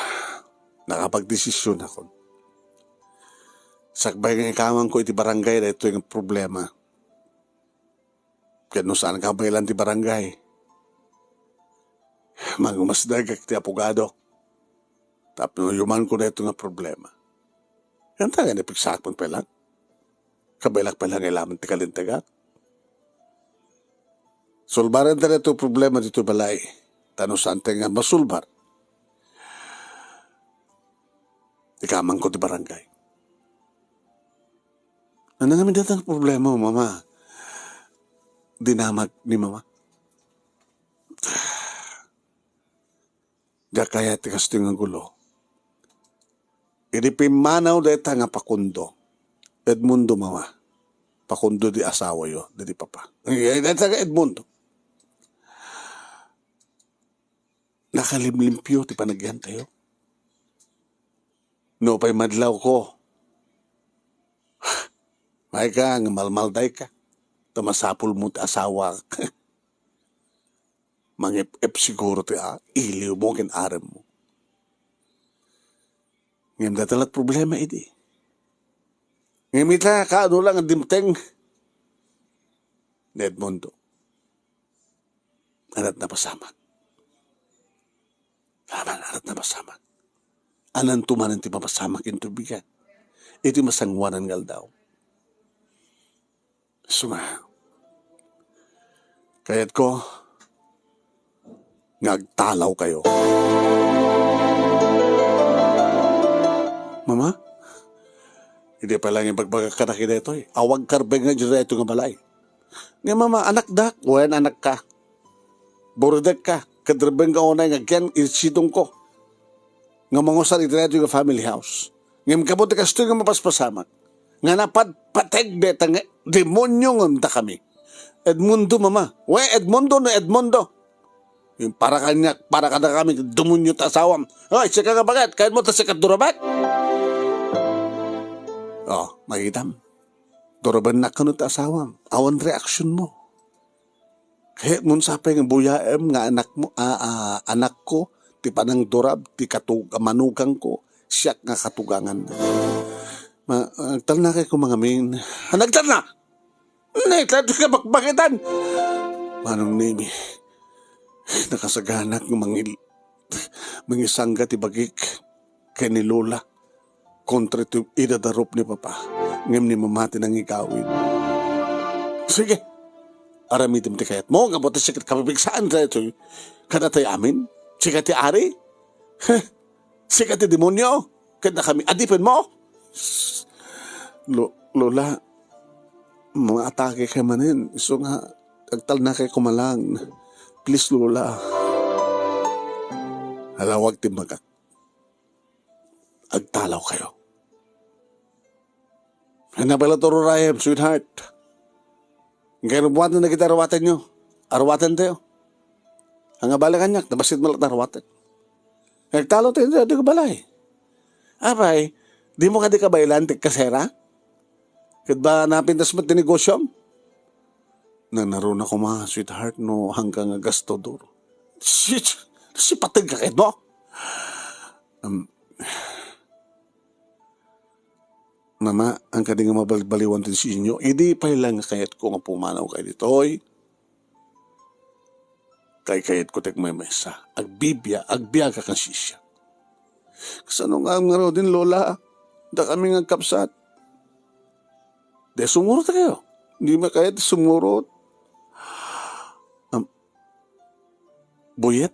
nakapagdesisyon ako. Sakbay nga ikamang ko iti barangay na ito yung problema. Kaya no saan ka ba ilan ti barangay? Magumasdag ti apogado. Tapos yuman ko na ito nga problema. Yan tayo na pigsakpan pa lang. Kabailak pa lang ilaman ti kalintagat. Sulbaran ta na ito problema dito balay. Tanong saan tayo nga masulbar. Ikamang ko ti barangay. Ano namin dito ang problema mo, mama? Dinamag ni mama. Diya kaya ti kasto nga gulo. Iripimanaw deta nga pakundo. Edmundo mama. Pakundo di asawa yo. Di papa. Deta nga Edmundo. Nakalimlimpyo ti panagyan tayo. No pa'y madlaw ko. May ka, nga malmalday ka. Tamasapul mo ti asawa. Mangip-ip siguro ti iliw mo kinarem mo. Ngayon datalat problema iti. Ngayon mitla ka ano lang ang dimteng. Ni Edmundo. Anat na pasamak. Anat na pasamak. Anan tumanan ti papasamak in tubigan. Iti masangwanan ngal daw. So nga. Kaya't ko ngagtalaw kayo. Mama? Hindi pa lang yung bagbaga ka na kinito eh. Awag karbeng nga dyan ito nga balay. Nga mama, anak dak. Wen anak ka. Burdek ka. Kadrbeng ka unay nga gen isidong ko. Nga mangusal ito nga family house. Nga makabuti ka ito nga mapaspasamak. nga napatpateg betang demonyo nga kami. Edmundo mama. We Edmundo na Edmundo. Yung para ka na kami demonyo ta asawam. Hoy, sika nga bagat, kahit mo ta sikat durabat. Oh, magitam. Duraban na ka no ta asawam. Awan reaksyon mo. Kahit mun sapay nga buyaem nga anak ko, ti panang durab, ti manugang ko, siyak nga katugangan. Nagtal na kayo mga min. Nagtal na! Nagtal ka bakbakitan! Manong nimi, nakasaganak ng mangisangga ti bagik kay ni Lola kontra ito idadarop ni Papa ngam ni mamati nang igawin. Sige, aramitim ti kayat mo, nga bote sikat kapabigsaan sa ito. Kada tayo amin, sikat ti ari, sikat ti demonyo, kada kami adipin mo. Lola, mga atake kay manin. So nga, agtal na kay kumalang. Please, Lola. Halawag ti magak. Agtalaw kayo. Hanapala toro rayam, sweetheart. Ngayon buwan na kita arawatan nyo. Arawatan tayo. Ang abala kanyak, nabasit malat arawatan. Agtalaw tayo, di ko balay. Abay, di mo ka di kabaylan, kasera? Kat ba napintas mo tinegosyo? Naroon ako mga sweetheart no hanggang gasto duro. Si patag ka kahit mo? Mama, ang kadi nga mabaliwan din si inyo, hindi pa lang kayat ko nga pumanaw kayo dito. Hoy, kayat ko tek may mesa. Agbiya ka kasi siya. Kasano nga nga din, Lola? Da kami nga kapsat. De sumurot kayo. Hindi makayat sumurot. Buyet,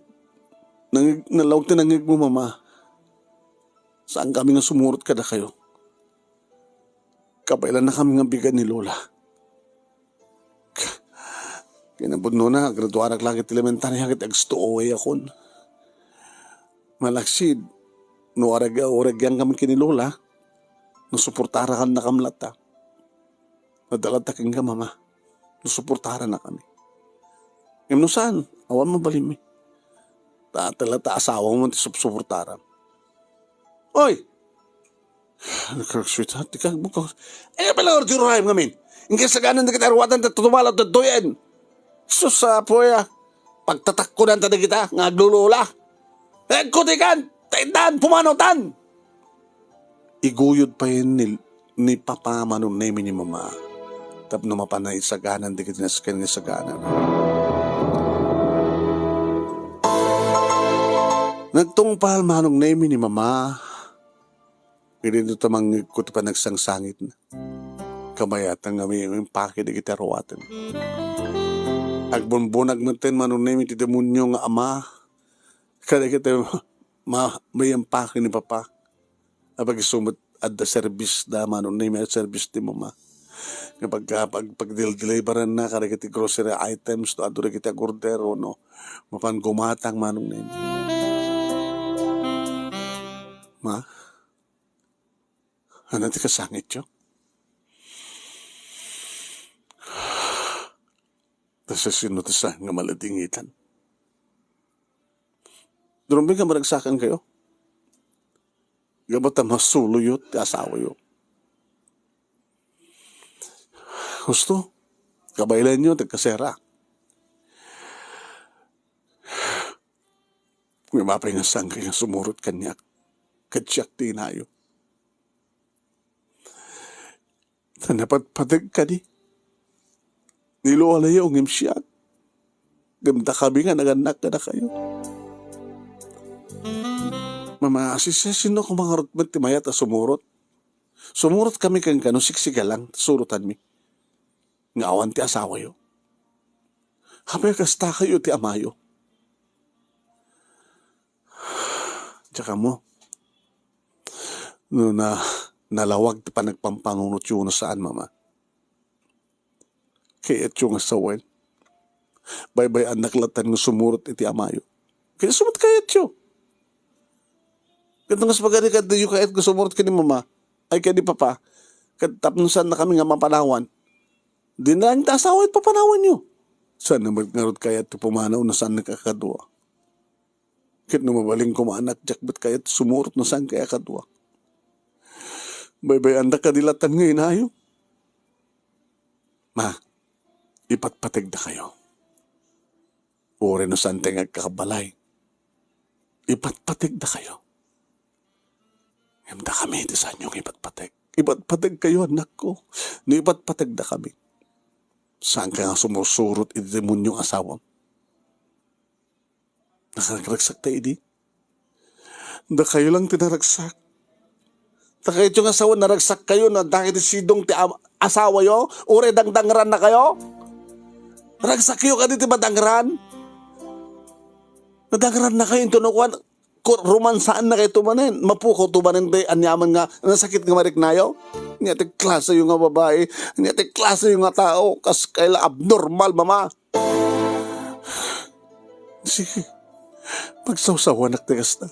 nalawag tinangig mo, Mama. Saan kami nga sumurot kada kayo? Kapailan na kami nga bigan ni Lola. Kinabod no na, graduarak langit elementary hagit agstuoway akon. Malaksid, no oragyang kami kini Lola, no suportarahan na kamlata. Nadalatakin ka, Mama. No suportara na kami. Ngayon no saan? Awan mo balim eh. Talata asawa mo ti suportara. Oy! Sweetheart, di ka buka. Pala ordi rahim ngamin. Ingkis sa ganan na kita arwatan at tutumalad at doyen. Sus sa poya. Pagtatakko na tada kita, nga aglulula. Kutikan! Taintan! Pumanotan! Iguyod pa yun ni Papa manong name ni Mama. Tapno mapanay sa ganan, di kita naskin sa ganan. Nagtungpal manong name ni Mama. Hindi ito tamang kuto pa nagsangsangit na. Kamayatang kami yung pake di kita rawatan. Agbonbonag natin manong name iti demonyo nga ama. Kada kita may ang pake ni Papa. Kapag sumot at the service da manong name at service ni Mama. Kapag pag-deliveran na kada kita grocery items to adura kita gordero no. Mapan gumatang manong name. Ma? Ano ti kasangit yun? Tapos sinutasan nga maladingitan. Durumbi ka maragsakan kayo? Gabata masuluyot ti asawa yun. Gusto? Kabaylan nyo, tagkasera. May mapay nga sang kaya sumurot kanyak. Katsyak tinayo. Dapat patag ka di. Niluwala yung imsyak. Gamda kami nga naganak ka na kayo. Mama, sino kung mga rutmet ti mayat a sumurot? Sumurot kami kang kano, siksiga lang, surutan mi. Ngawan ti asawa yo. Habay kasta kayo ti amayo. Tsaka mo, no nalawag ti panagpampangunot yun saan, Mama. Kaya yung asawan. Bye-bye anak latan ng sumurot iti amayo. Kaya sumut kayat yun. Kaya nga sa pagkari ka yung kayat ng sumurot ka ni Mama, ay kaya ni Papa, Katapnusan na kami nga mapanawan. Di na lang tasawit papanawan nyo. Saan na magngarot kaya ito pumanaw na saan nakakadwa? Kit na mabaling kumanak, jak ba't kaya sumurot na saan kaya kadwa? Bay-bay anda kadilatan ngayon ayo. Ma, ipatpatig na kayo. Uri na saan tayo kakabalay. Ipatpatig na kayo. Himda kami, di saan yung ipatpatig. Ipatpatig kayo, anak ko. No ipatpatig na kami. Saan ka nga sumusurot idemonyong asawam? Nakaragsak tayo di? Da kayo lang tinaragsak. Da kayo yung asawa naragsak kayo na dahil sidong ti asawa yo? Ure dangdangran na kayo? Ragsak kayo ka dito madangran? Nadangran na kayo yung tunukuan. Romansaan na kayo tumanin. Mapuko tumanin tayo anyaman nga. Nasakit nga marik na yo? Ngati klase yung nga babae. Ngati klase yung nga tao. Kas kaila abnormal, mama. Sige. Pagsawsawan at tigas na.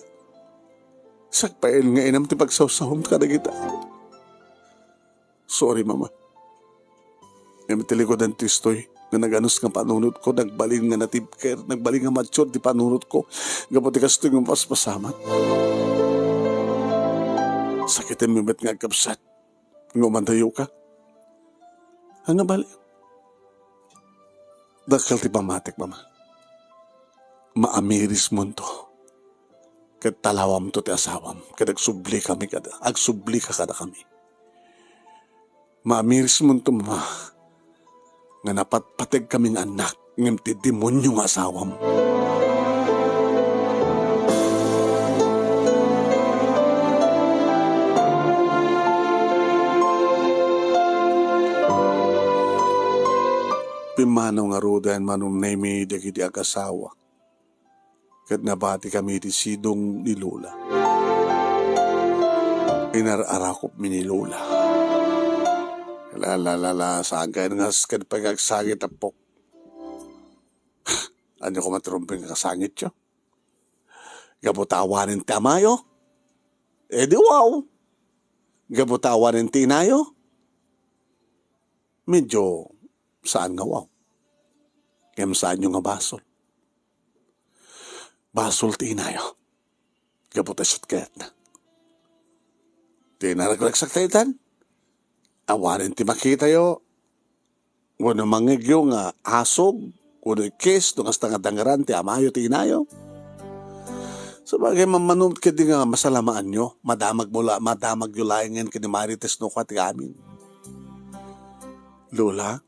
Sakpain nga inam ti pagsawsawam ka na kita. Sorry, mama. Ngayon tilikod ang tistoy. Nga nag-anus nga panunod ko. Nagbaling nga natibker. Nagbaling nga mature di panunod ko. Gaputi kasto yung paspasamat. Sakitin mo ba't nga kapsat. Nga umandayo ka. Ang bali. Dakal ti pamatik, mama. Maamiris mo to. Kat talawam to ti asawam. Kat agsubli kami kada. Agsubli ka kada kami. Maamiris mo to, mama. Nga napatpatig kaming anak. Ngam ti demonyo nga asawam. Pimanaw nga rodan manong naimi dagiti agasawa. Kat nabati kami di sidong ni Lola. Inararakop mi ni Lola. La, saan kayo nga skad pagagsagit apok? Ano ko matrumping kasangit siya? Gabutawanin tamayo? Eh di wow. Gabutawanin tinayo? Medyo saan nga wow? Kaya saan yung nga basol? Basol tinayo. Gabutasot kaya't na. Tinaraglag taitan. Awarin ti makita yo. Wano mangigyo nga asog. Wano ikis. Nung hasta nga dangaran ti amayo tinayo. Sabagay mamanumit ka di nga masalamaan nyo. Madamag yung layangan ka ni Marites no kwa ti amin. Lola?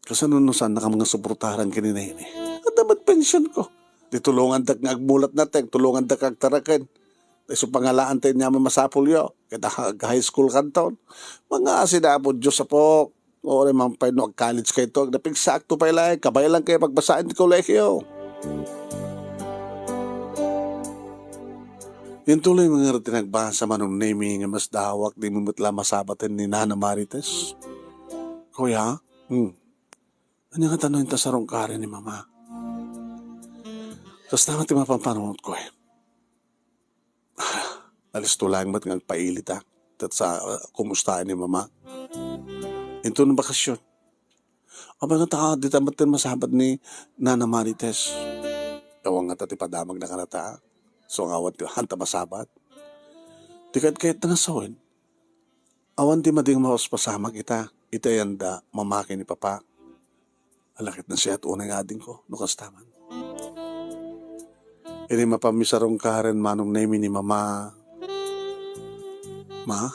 Kasanunusan na ka mga suportaran ka ni Nene. At dapat pensyon ko. Di tulungan dak nga agmulat na tek. Tulungan dak agtarakan. So pangalaan tayo niya masapul yo. Kita high school kanton. Mga sinapod Diyos po. O rin mga pa college kayo to. Napigsakto pa ilay. Kabay lang kayo pagbasaan di kolekyo. Yung tuloy mga tinagbasa manong naming nga mas dawak di mo matla masabatin ni Nana Marites. Kuya? Ano nga tanong yung tasarong kare ni Mama? Tapos naman yung mapampanunod ko eh. Alisto lang ba't nga pailit ha? At sa kumustaan ni Mama. Ito ng bakasyon. Aba nga taka, di tamatin masabat ni Nana Marites. Tawang nga tati padamag na kanata. So ang awan ti hanta masabat. Tikat kahit nga sawin. Awan ti mading mawas pasamag ita. Ita yanda mamakin ni Papa. Alakit na siya at unang ading ko. Nukastaman. Ini mapamisarong karen manong name ni Mama. Ma?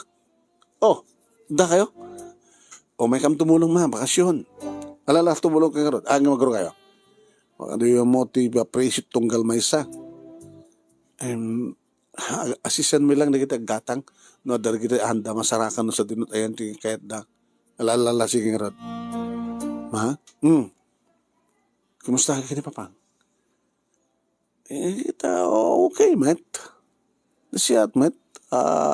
Oh, da kayo? O may kam tumulong ma, bakasyon. Alala, tumulong kayo ron. Ang magro kayo. Ano yung motive, appreciate tunggal may isa. Asisan mo lang na kita gatang. No, dari kita handa masarakan no sa dinut ayan. Kahit na. Alala, sige nga ron. Ma? Kumusta ka ni Papa? Kita, okay, Matt. Nasiyat, Matt.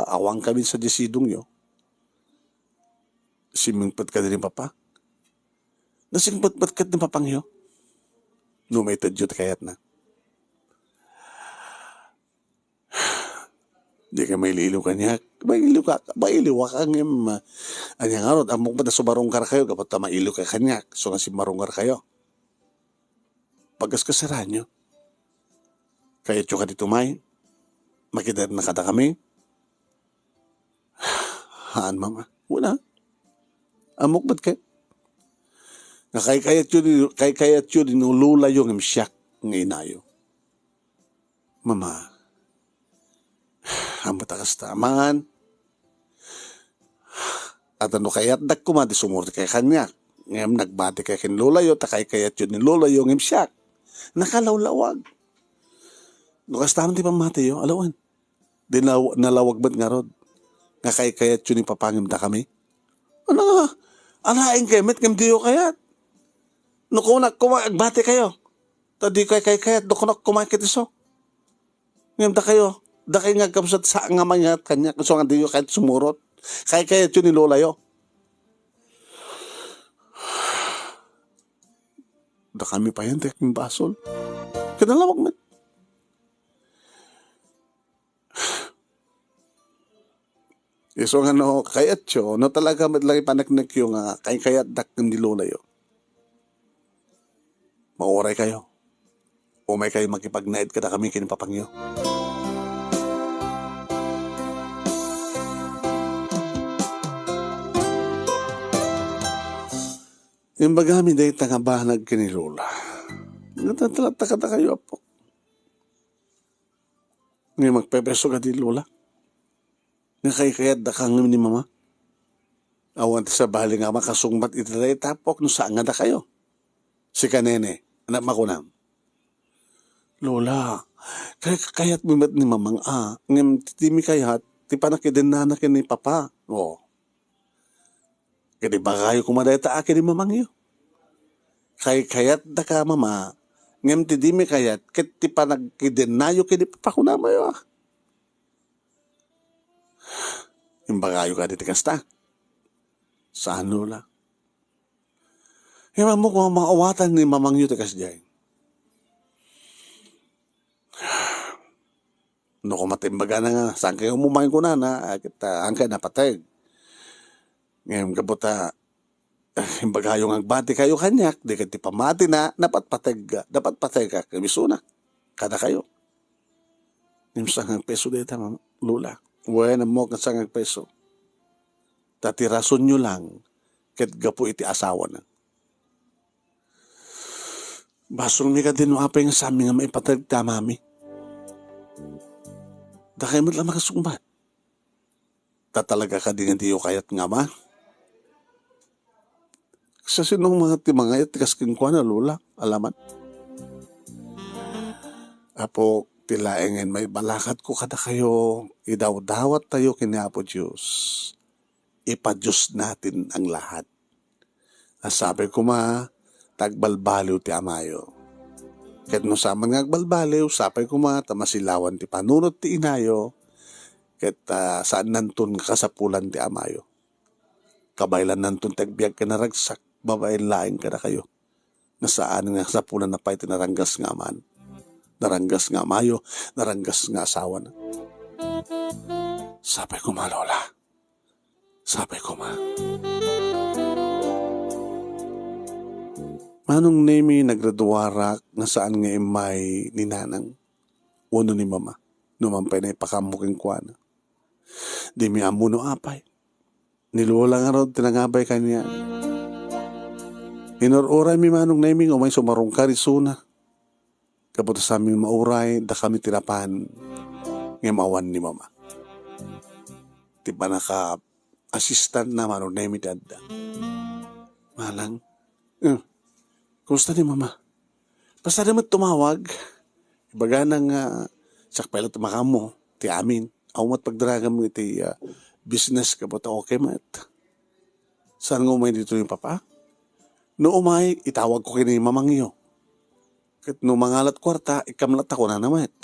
Awang kami sa desidong yo. Simingpat ka din ni Papa. Nasingpat-pat ka din Papang yo. Numaytad yun kayat na. Di ka may liliw kanyak. Mailiw ka ngem. Anyang arot, amok ba na sumarungkar kayo kapag mailiw ka kanyak. So nga si marungkar kayo. Pagkas kasaran nyo. Kaya tyo ka dito may. Makita na kada kami. Haan mama. Wala. Amok ba't kayo? Kayat yun inulula yung imsyak ng inayo. Mama, ang matakas taman. At ano kaya't nagkumadi sumurti kay kanya. Ngayon nagbati kay kinlula yun, kayat yun nilula yung imsyak. Nakalawlawag. Nukas taman di pa mati yun, alawan. Di nalawag ba't nga rod? Nga kayat yun ipapangim da kami. Ano nga? Alaing kemit ngam diyo kayat. Nukunak agbati kayo. Tadi kayat nukunak kumakit iso. Ngayon da kayo. Da kayo nga kapsat sa nga mangat kanya. So nga diyo kahit sumurot. Kayat yun nilola yo. Da kami pa yan, teking basol. Kinalawag man. So nga no, kayat yo, no talaga madlaki panaknak yung kayat dak ng nilola yo. Mauray kayo. O may kayo makipag-naid kada kami kinipapangyo. Yung bagami dahil tangabanag kinilula. Natatalata ka kayo po. Ngayon magpepeso ka di lola. Nga kayat da kang ni mama. Awan sa bali nga makasungbat itaday tapok no saan nga da kayo. Si kanene. Anak makunam. Lola, kayat mimat ni mamang ngem timi kayat, ti panakidin na ni papa. O. Kaya ba kayo kumadayta akin ni mamang iyo? Kayat da ka mama, ngem timi kayat, ti panakidin na yo kini papa kunama yo. Yung bagayo ka dito kasta. Saan lola? Ewan mo kung mga awatan ni mamang yu takas dyan. No kung matimbaga na nga, saan kayo umumain ko na kita hangka napatay. Ngayon kabuta, yung bagayong agbati kayo kanyak, di ka ti pamati na, dapat patay ka, kamiso na, kada kayo. Yung sangang peso dito, lula. Buwan mo kang sangang peso. Tati rason nyo lang, ket gapo iti asawa na. Basong mi ka din wapay nga sa amin nga maipatagta, mami. Da kayo mo lang makasumbat. Tatalaga ka din nga diyo kayat nga ma. Sa sinong mga timangayat, tikas kingkwa na lula, alaman. Apo, tilaengin may balakat ko kada kayo, idaw-dawat tayo kiniapo Diyos. Ipa-Diyos natin ang lahat. Sabi ko tagbalbaliw ti amayo. Ket no saman nga agbalbaliw, sapay kuma, tamasilawan ti panunot ti inayo, ket saan nantun kasapulan ti amayo. Kabaylan nantun tagbiag ka naragsak, babayin laing ka na kayo. Nasaan nga kasapulan na pa'y tinaranggas nga aman. Naranggas nga amayo, naranggas nga asawa na. Sapay kuma, lola. Sapay kuma. Manong nemi nagraduarak na saan nga imay ni nanang. Uno ni mama. Numampay na ipakamuking kuwana. Di mi amuno apay. Nilola nga ron tinangabay kanya. Inururay mi manong nemi umay sumarong karisuna. Kaputo sa aming mauray da kami tirapan ng mawan ni mama. Di ba naka-assistant na manong nemi dada. Malang. Kumusta ni mama? Basta naman tumawag. Ibaga nang sakpailat makamo, ti amin. Awmat pagdragan mo iti business ka ba okay mat? Saan nga umay dito yung papa? No umay, itawag ko kini mamang iyo. Kat no mangalat kwarta, ikamlat ako na namat.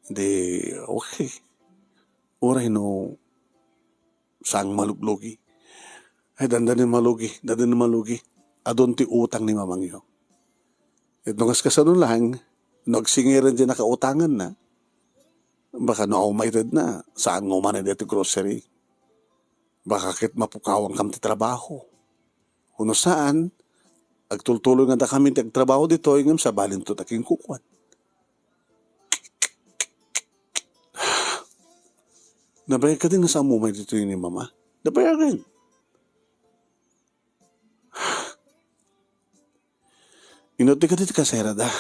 Hindi, okay. Uray no, sang maluglogi. Ay dandanin malugi. Adon ti utang ni mamang iyo. At nung kasanon lang, nagsingiran dyan nakautangan na, Baka naumated na. Saan nga man dito grocery? Baka kit mapukawang kam ti trabaho. Kuno saan, agtultuloy nga da kami ti agtrabaho dito, ingam sa balin to taking kukuan. Nabayag ka din nga sa umumay dito ni mama. Nabayag rin. Inuti ka dito kasera da.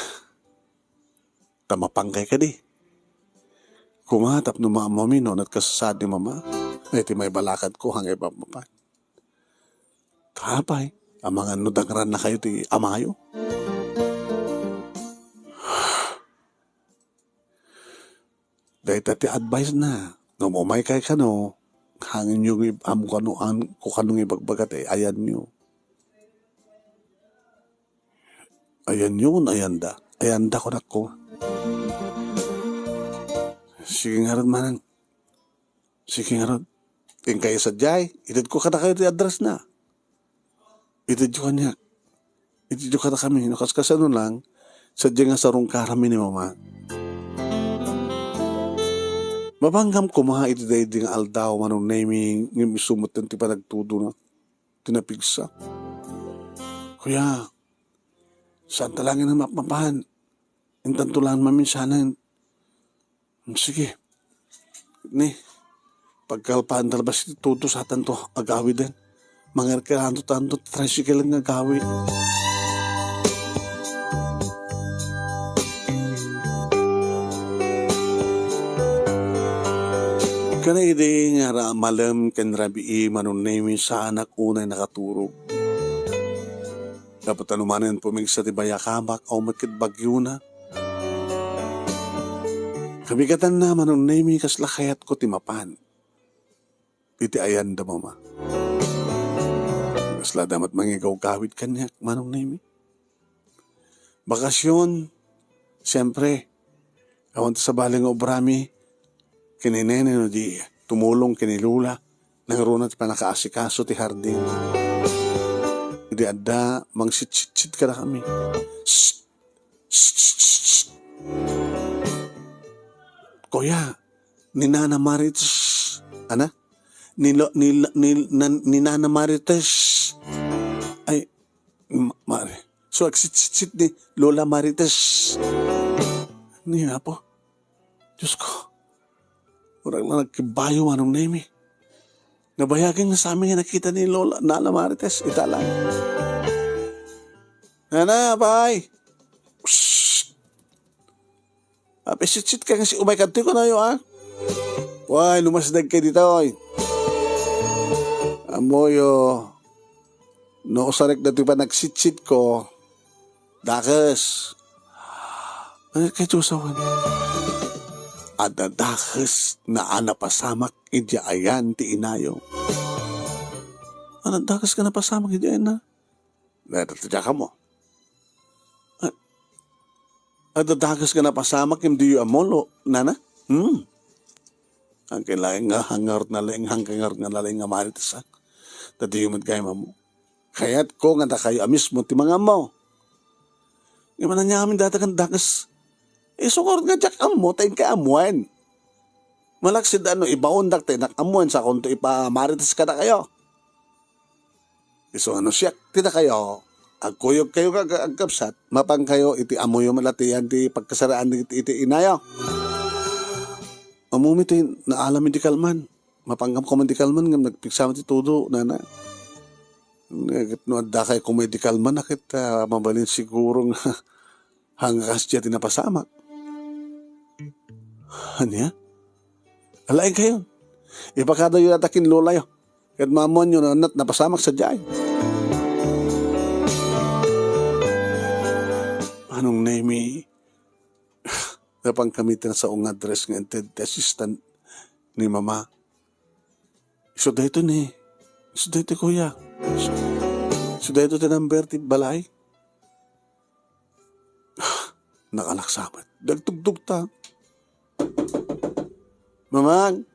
Tamapangkay ka di. Kumatap no mga mami no, at kasasad ni mama. Iti may balakad ko hangay papapan. Tapay, ang mga nudangran na kayo ti amayo. Dahil ti advice na, namumay kay ka no, hangin yung kung kanong ibagbagat ayan nyo. Ayan yun, ayanda. Ayanda ko na ko. Sige nga rin manan. Sige nga rin. Ting kayo sa jay, itid ko ka na kayo ti address na. Itid ko kanya. Itid ko ka na kami. Nakaskasano lang, sadya nga sarong karami ni mama. Mabanggam ko mga itiday di nga aldaw manong naming ng sumot ng tipa nagtudo na tinapigsa. Kuya, saan talangin na mapapahan? Intantulaan maminsanan. Sige. Ni, pagkalpaan talabas ituto sa tanto agawi din. Mangarkirahan to tanto, tricycle ang agawi. Kana ide nga malam ken rabii manunemi sa anak unay nakaturog. Dapat anumanan pumigsa ti bayakamak o makit bagyo na. Kabigatan na manunemi kaslakayat ko ti mapan. Iti ayan da mama. Kasla damat mangigaw kawit kanyak manunemi. Bakasyon, siyempre, awan sa baling obrami, kininene no di tumulong kinilula nang runat pa nakaasikaso ti harding. Hindi adda mang sit ka na kami. Shh! Shh! Shh! Kuya, ni Nana Marites, ana? Ni Nana Marites, ay, so sit ni Lola Marites. Niya po, Diyos ko, orang lang nagkibayo anong name. Nabayagin nga sa amin nga nakita ni Lola, Nana Marites, italang. Nana, bye! Shhh! Sit ka kasi umay kanti ko na yun, ha? Why, lumasdag kayo dito, oy. Amoyo, no sarek na ito pa nagsit ko, dakas. Ano kayo tusawan? Ada dakas na anapasamak idya ayan ti inayo. Ano dakas ka napasamak idya ayan na? Natatiya ka mo. Ada dakas ka napasamak hindi yung amolo, nana? Ang kailangan nga hangar na lang, hanggang nga na lang nga maritasak. Tadi yung magkaya mo. Kaya't ko nga na kayo amis mo ti mga mo. Yung man niya kami datakan dakas. Sukor nga jak amo, tayo ka amuan. Malaksid ibaundak tayo nakamuan sa kung ito ipamaritas ka na kayo. So siya, tina kayo, agkuyog kayo kagkapsat, mapang kayo, iti amoy yung malatiyan, ti pagkasaraan iti inayo. Amumi ito naalam medikal man. Mapanggam ko medikal man, ngam nagpiksama ti todo, nana. Nagit no adda kay ko medikal man, nakit mabalin siguro nga hanggas siya tinapasamak. Ano ya? Alain kayo. Ipakada yung atakin lola yun. Kahit mamon yun napasamak sa dyan. Anong name napang kamitin sa ung address ng assistant ni mama. So dito ni. So dito kuya. So dito ti number ti balay. Nakalaksamat. Dagtugtug ta. Mamang.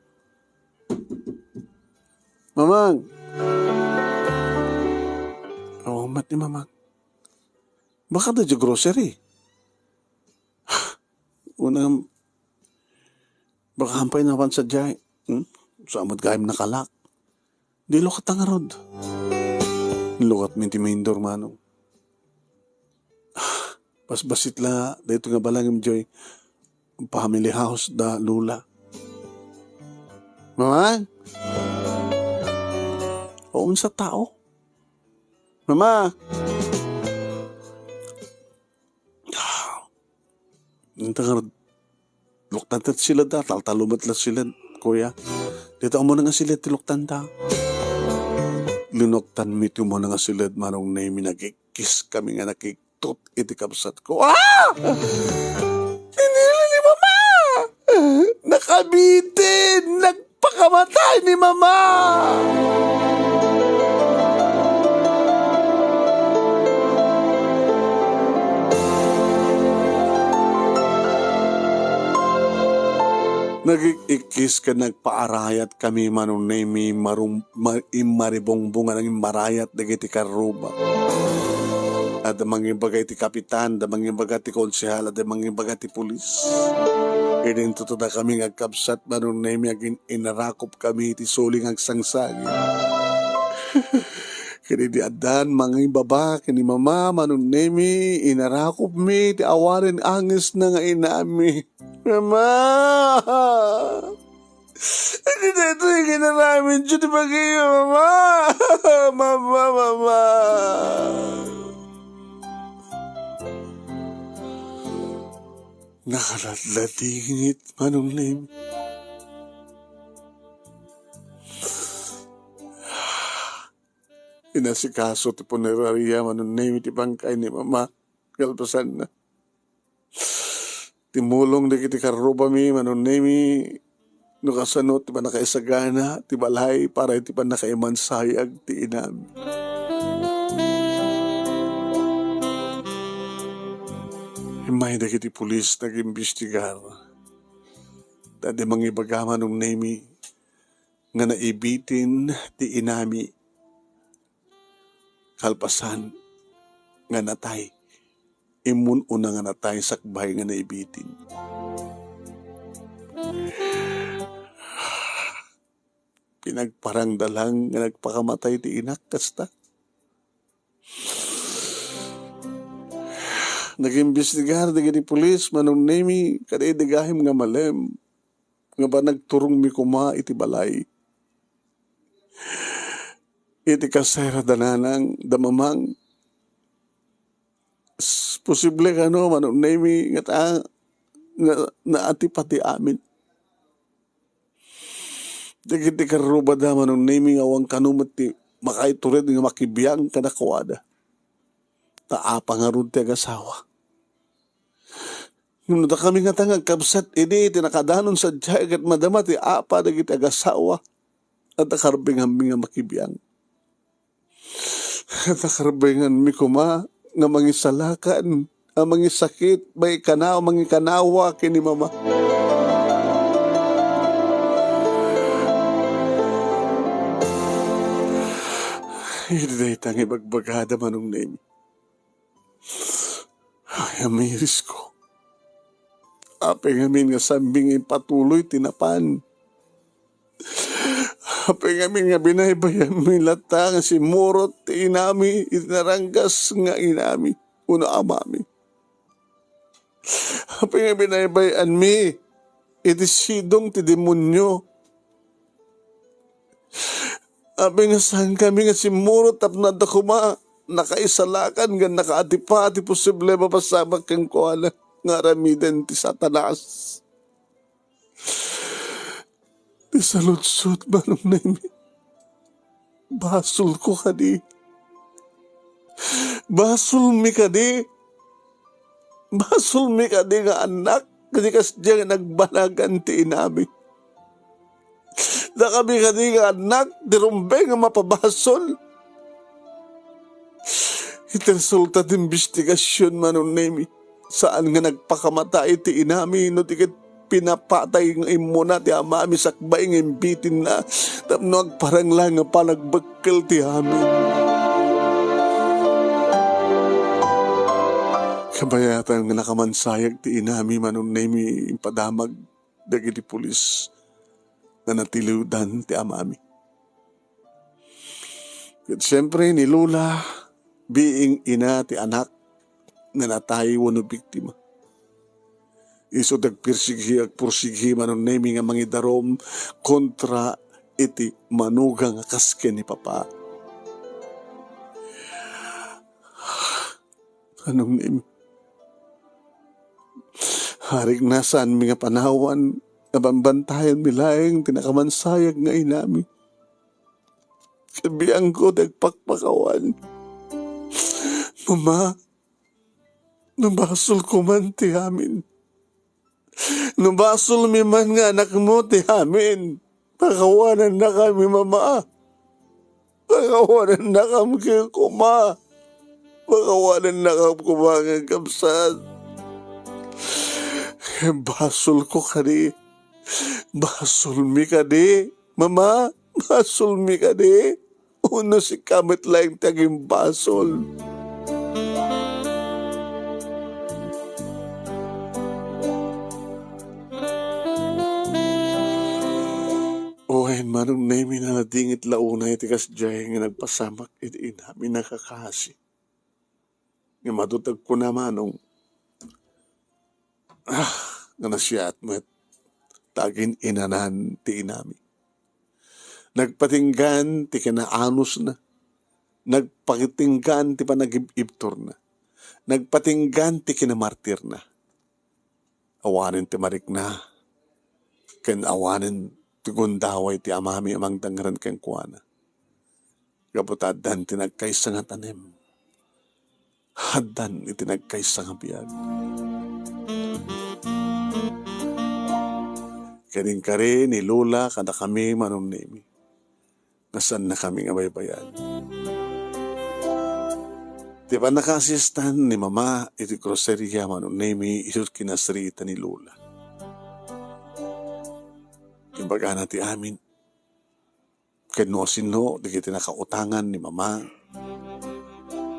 Mamang. Oh, mat ni mamang. Baka na grocery. Unang Baka hampay naman sa jay. Samad gayam nakalak. Di lukat ang arod. Lukat minti maindor manong. Basbasit la, dito nga balangim joy. Family house da lula. Mama? O sa tao? Mama? Nantangar, luktantat sila da, taltalumat lang sila, kuya. Dito mo na nga sila, tiluktan da. Linoktan mito mo na nga sila, manong name, nagkikis kami nga nakiktot, itikapsat ko. Ah! Tinila ni mama! Nakabitin! Nagpakamatay ni mama! Nagikikis ka nagpaarayat kami manong nemi maribongbongan ang marayat dagiti karuba. At mga bagay ti kapitan, da mga bagay ti konsehal, at mga bagay ti pulis. Idin tutuda kami ngagkabsat manong nemi agin inarakop kami ti suling agsangsagi. Kini di adan mga baba kini mama manong nemi inarakop mi ti awarin angis na nga inami. Mama! Hindi na ito yung ginaramin. Diyo di ba kayo, mama? Mama. Nakalatlatingit, manong name. Inasikaso ti punerarya, manong name, ti bangkay ni mama. Galpasan na. Timulong di kiti karuba mi, manon nemi, nukasanot, ti ba nakaisagana, ti balay, para ti ba nakaimansayag, ti inam. Himay di kiti pulis nag-imbestigar. Dadi mga ibagaman ng nemi, nga naibitin, ti inami, kalpasan, nga natay. Imun una nga natay sakbay nga naibitin. Pinagparang dalang nga nagpakamatay ti inak kasta. Nag-imbestigar di pulis manong nemi kadaidigahim nga malem nga ba nagturong mi kuma iti balay. Iti kasera dananang damamang posible ka no, manong nemi nga naati pati amin. Dagiti karuba da manong nemi nga wang kanumat ti makaitured nga makibiyang kanakwada. Taapa nga ron ti agasawa. Nung na kami nga tangag kabsat, iti nakadanon sa diyag at madama ti apa dagiti agasawa at nakarbingan nga makibiyang. At nakarbingan mi kuma nga mangisalakan, ang mangisakit, may kanaw, mangikanawa kini mama. Hindi tang ibagbagada manong name. Ay, amiris ko. Apeng amin nga sambing patuloy tinapan. Apeng amin nga binaybayan milata nga si Murot ti inami, itinaranggas nga inami, una amami. Apeng nga binaybayan mi, iti sidong ti demonyo. Apeng nga saan kami nga si Murot tapnad na kuma, nakaisalakan nga nakaatipati posible mapasabak kang kuala nga ramiden ti Satanas. Ti saludsud manong nemi. Basul ko kadi. Basul mi kadi. Basul mi kadi nga anak. Kasi kasya nga nagbalagan ti inami. Da kami kadi nga anak. Dirumbe nga mapabasol. Itersulta ti investigasyon manong nemi. Saan nga nagpakamatay ti inami no tikit pinapatay ng imuna ti amami sakbay ng imbitin na tapno agparang lang nga panagbagkal ti amin. Kabayatan nga nakamansayag ti inami manong nemi impadamag dagiti pulis na natiliwdan ti amami. At siyempre ni Lola, being ina ti anak na natay wano biktima. Iso dagpirsigi ag pursigi manon nemi nga mangidarom kontra iti manugang kaske ni Papa. Anong nemi? Harig nasaan mi nga panawan, nabambantayan mi laeng tinakamansayag nga inami. Kabiyang ko dagpakpakawan. Mama, nabasol ko man ti amin. Nabasol mi man nga anak mo ti amin. Pakawanan na kami, Mama. Pakawanan na kami kay kuma. Pakawanan na kami kumangang kapsat. Basol ko kadi. Basol mi kadi. Mama, basol mi kadi. Uno si kamit lang taging basol. Ohen manong nemi na nadingit launa iti kasjay nga nagpasamak iti inami nakakasi. Nga matutag ko na manong nga nasyat mo tagin inanan ti inami. Nagpatinggan ti kinaanos na. Nagpatinggan ti panagibibtor na. Nagpatinggan ti kinamartir na. Awanin ti marik na. Ken awanin ti gundaway ti amami amang dangran ken kuana. Kaputadan ti nagkaysa nga tanem. Haddan iti nagkaysa nga biyag. Kaning kare ni Lola kada kami manong nemi. Nasan na kami nga baybayan. Di ba nakasistan ni Mama iti groceria manong nemi isut kinasrita ni Lola. Imbaga na ti amin. Kano sino, di kiti nakautangan ni Mama.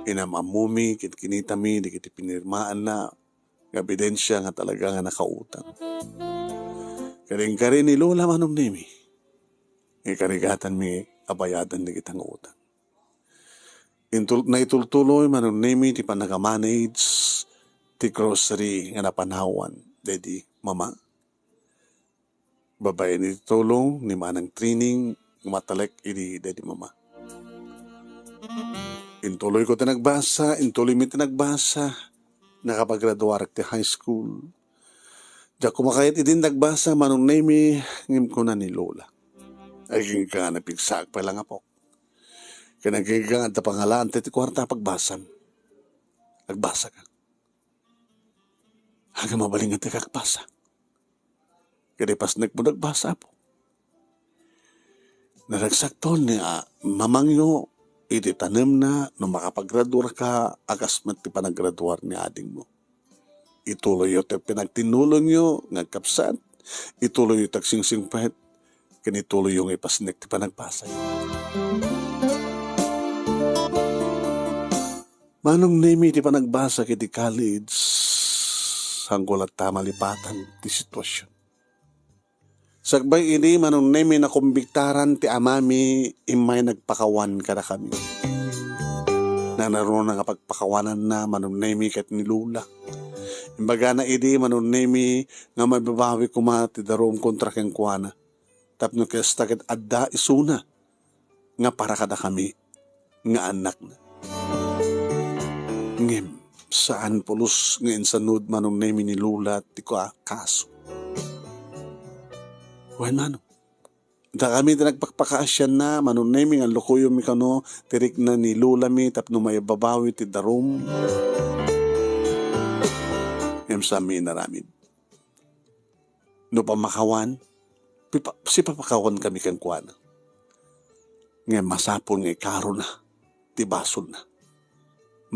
Inamamumi, kinitami, di kiti pinirmaan na. Ebidensya nga talaga nga nakautang. Karing-karing ni Lola manong nemi. Ikarigatan mi abayadan di kitang utang. Naitultuloy manong nemi ti panagamanage ti grocery nga napanawan. Dedi, Mama. Babae ni tulong, ni manang training, matalek ini dedi Mama. Intuloy ko tinagbasa, intuloy mi tinagbasa, nakapaggraduar ti high school. Diyak kumakayat idin nagbasa, manong nemi, ngim ko na ni Lola. Ay king ka napigsak pa lang ako. Kanaging ka at pangalaan, titi kwarta pagbasan. Nagbasa ka. Hanggang mabaling at kakbasa. Kaya pas nagbasa po. Naragsakto niya, mamangyo, iti tanem na, no makapaggraduar ka, akas mat ti panagraduar ni ading mo. Ituloy yung pinagtinulong nyo, ngagkapsat, ituloy yung tagsingsingpahit, kanituloy yung ipasnek ti panagbasa. Manong nemi ti panagbasa kiti college, hanggulat tamalipatan ti sitwasyon. Sagbay ini manong nemi na kumbiktaran ti amami imay nagpakawan kada kami. Nanaroon nga pagpakawanan na manong nemi kat ni Lola. Imbaga na ini manong nemi nga mababawi kuma ti darom kontra ken kuana. Tapno kesta ket adda isuna nga para kada kami nga anak na. Ngem saan pulos nga insanud manong nemi ni Lola ti kaso. Wen mano. Da kami nagpakpakaasyan na manong nemi nga lokoyo mi kano tirik na ni Lola mi tapno may babawi ti darom. Ngem sa mi naramid. No pamakawan, si papakawan kami kang kuana. Ngem masapol nga ikaro na, ti basol na.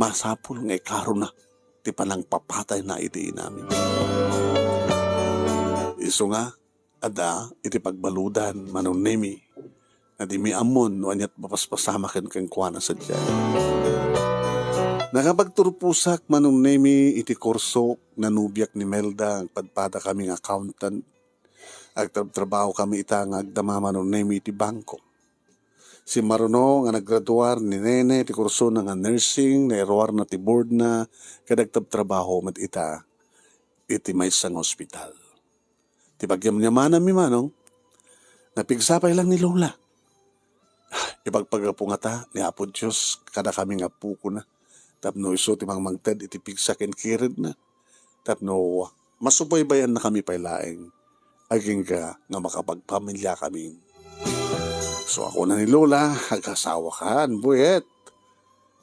Masapol nga ikaro na, ti panang papatay na iti namin. Iso nga, ada iti pagbaludan manong nemi na di mi amon no anyat mapaspasamakin kang kuana sa diyan. Nakapagturpusak manong nemi iti kurso na nubiak ni Melda ang padpada kaming accountant Agtrabaho kami ita nga agdamama no nemi ti bangko. Si Maruno nga naggraduar ni Nene ti kurso na nga nursing, na eruar na ti board na kadagtab trabaho met ita iti may sang hospital. Ti bagyam niya manam mi manong, napigsapay lang ni Lola. Ipagpagapungata ni Apo Diyos kada kami nga puko na. Tapno iso ti mangmangted iti pigsakin kirid na. Tapno masubaybayan na kami pailaeng. Aging ka nga makapagpamilya kami. So ako na ni Lola, agasawa ka, buyet.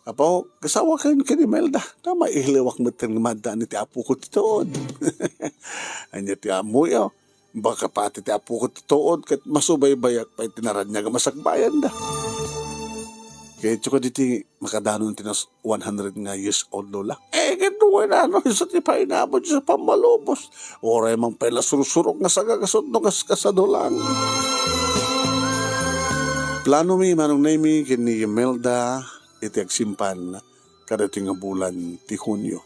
Apo, kasawa ka ni Melda. Tama ihiliwak mo tin madaan ni ti Apo ko titood. Anya ti amo yo. Baka pati ti Apo ko titood kat masubaybayak pa itinaran niya masagbayan da. Kaya tsaka diti makadanon tinas 100 nga years old Lola. Gano'n na ano, isa ti pa inabot sa pamalubos. Oray mang pala surusurok nga sagagasot no kasadolang. Plano mi manong naimi kini Melda iti agsimpan kadating nga bulan ti Hunyo.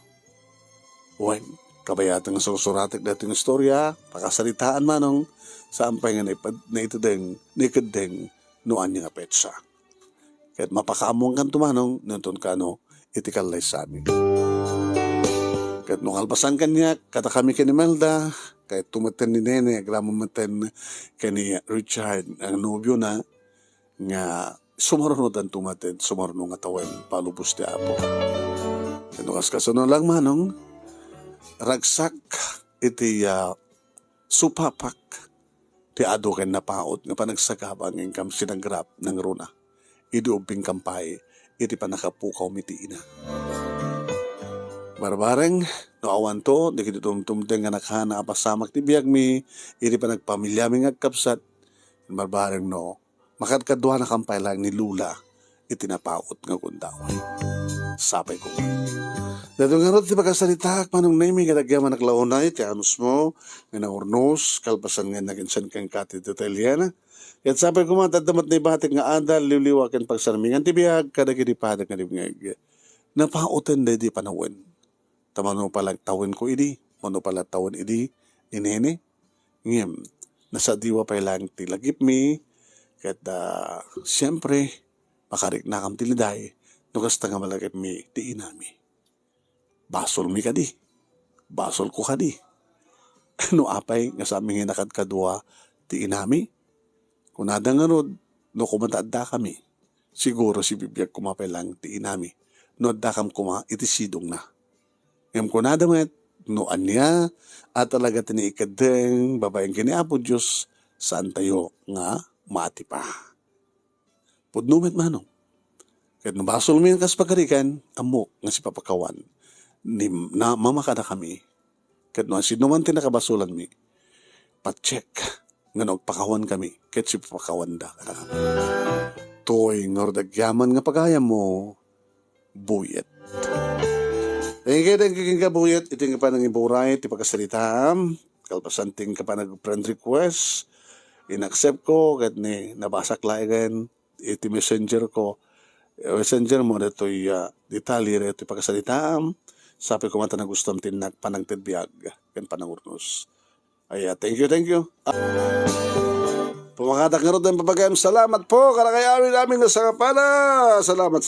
Wen, kabayatang susuratik dating istorya, pakasalitaan manong saan pa nga na ito deng noan niya nga petsa. Kahit mapakaamong kan tumanong, nunton ka no, iti kalay sa amin. Kahit nung alpasan kanya, kata kami kini Melda, kahit tumaten ni Nene, agramamaten kani Richard, ang nobyo na, nga sumarunod ang tumaten, sumarunod nga tawen, palubos ti Apo. Kanukas kasunod lang manong, ragsak iti supapak, ti ado ken napaot, nga panagsagabang ng kam sinagrap ng runa. Iduubing kampay, iti panakapukaw miti ina. Barbareng, no awan to, di kitutumtumteng nga nakhana apasamak ti biyag mi, iti panagpamilya mi ngagkapsat, barbareng no, makadkadwa na kampay lang ni Lula, itinapaot nga kundaway. Sapay ko. Dato nga rin ti pagkasalitak, manong naimi nga nagyaman naklaunay, ti anus mo, nga naurnos, kalpasan nga naginsan kang kati Italiana. Yan sapay ko mga tadamat na ibatik nga adal, liwliwakan pagsarmingan, ti biyag, kadaginipadag nga libngag. Napaotan na di panawin. Tamano palang tawin ko idi, mano palang tawin idi, ni Nene. Ngem, nasa diwa pa lang ti lagip mi, kat siyempre, makarik na kam tiliday, nukas ta nga malagip mi, ti inami. Basol mi ka di, basol ko ka di. No apay, nga sa aming hinakad kadwa, ti inami. Kung nada nga no kumataadda kami, siguro si bibiyag kumapay lang ti inami. No adda kam kuma, iti sidong na. Ngam kung nada met, no anya, at talaga tiniikadeng, babaeng kini Apo Diyos, saan tayo nga mati pa. Pudnumet manong. Kahit nabasol mo yung kaspagarikan, amok nga si papakawan, na mamakada kami. Kahit no sinuman tinakabasulan mi, pa-check nga nagpakawan kami, kahit si papakawan da ka kami. Toy ngordagyaman nga pagayam mo, buyet. Thank you, buyet. Ito nga pa nang iburay, ti pagkasalitam, kalpasanting ka pa nag-friend request, in-accept ko, kahit ni nabasak lagan, iti messenger ko, messenger mo, ito'y detalye, ito'y pagkasalitam, sabi ko mata na gusto tinak panagtid biyag, kan panangurnos. Ay, thank you. Pumakatak nga rin ang papagayam. Salamat po, karakayawin namin na sa kapala. Salamat.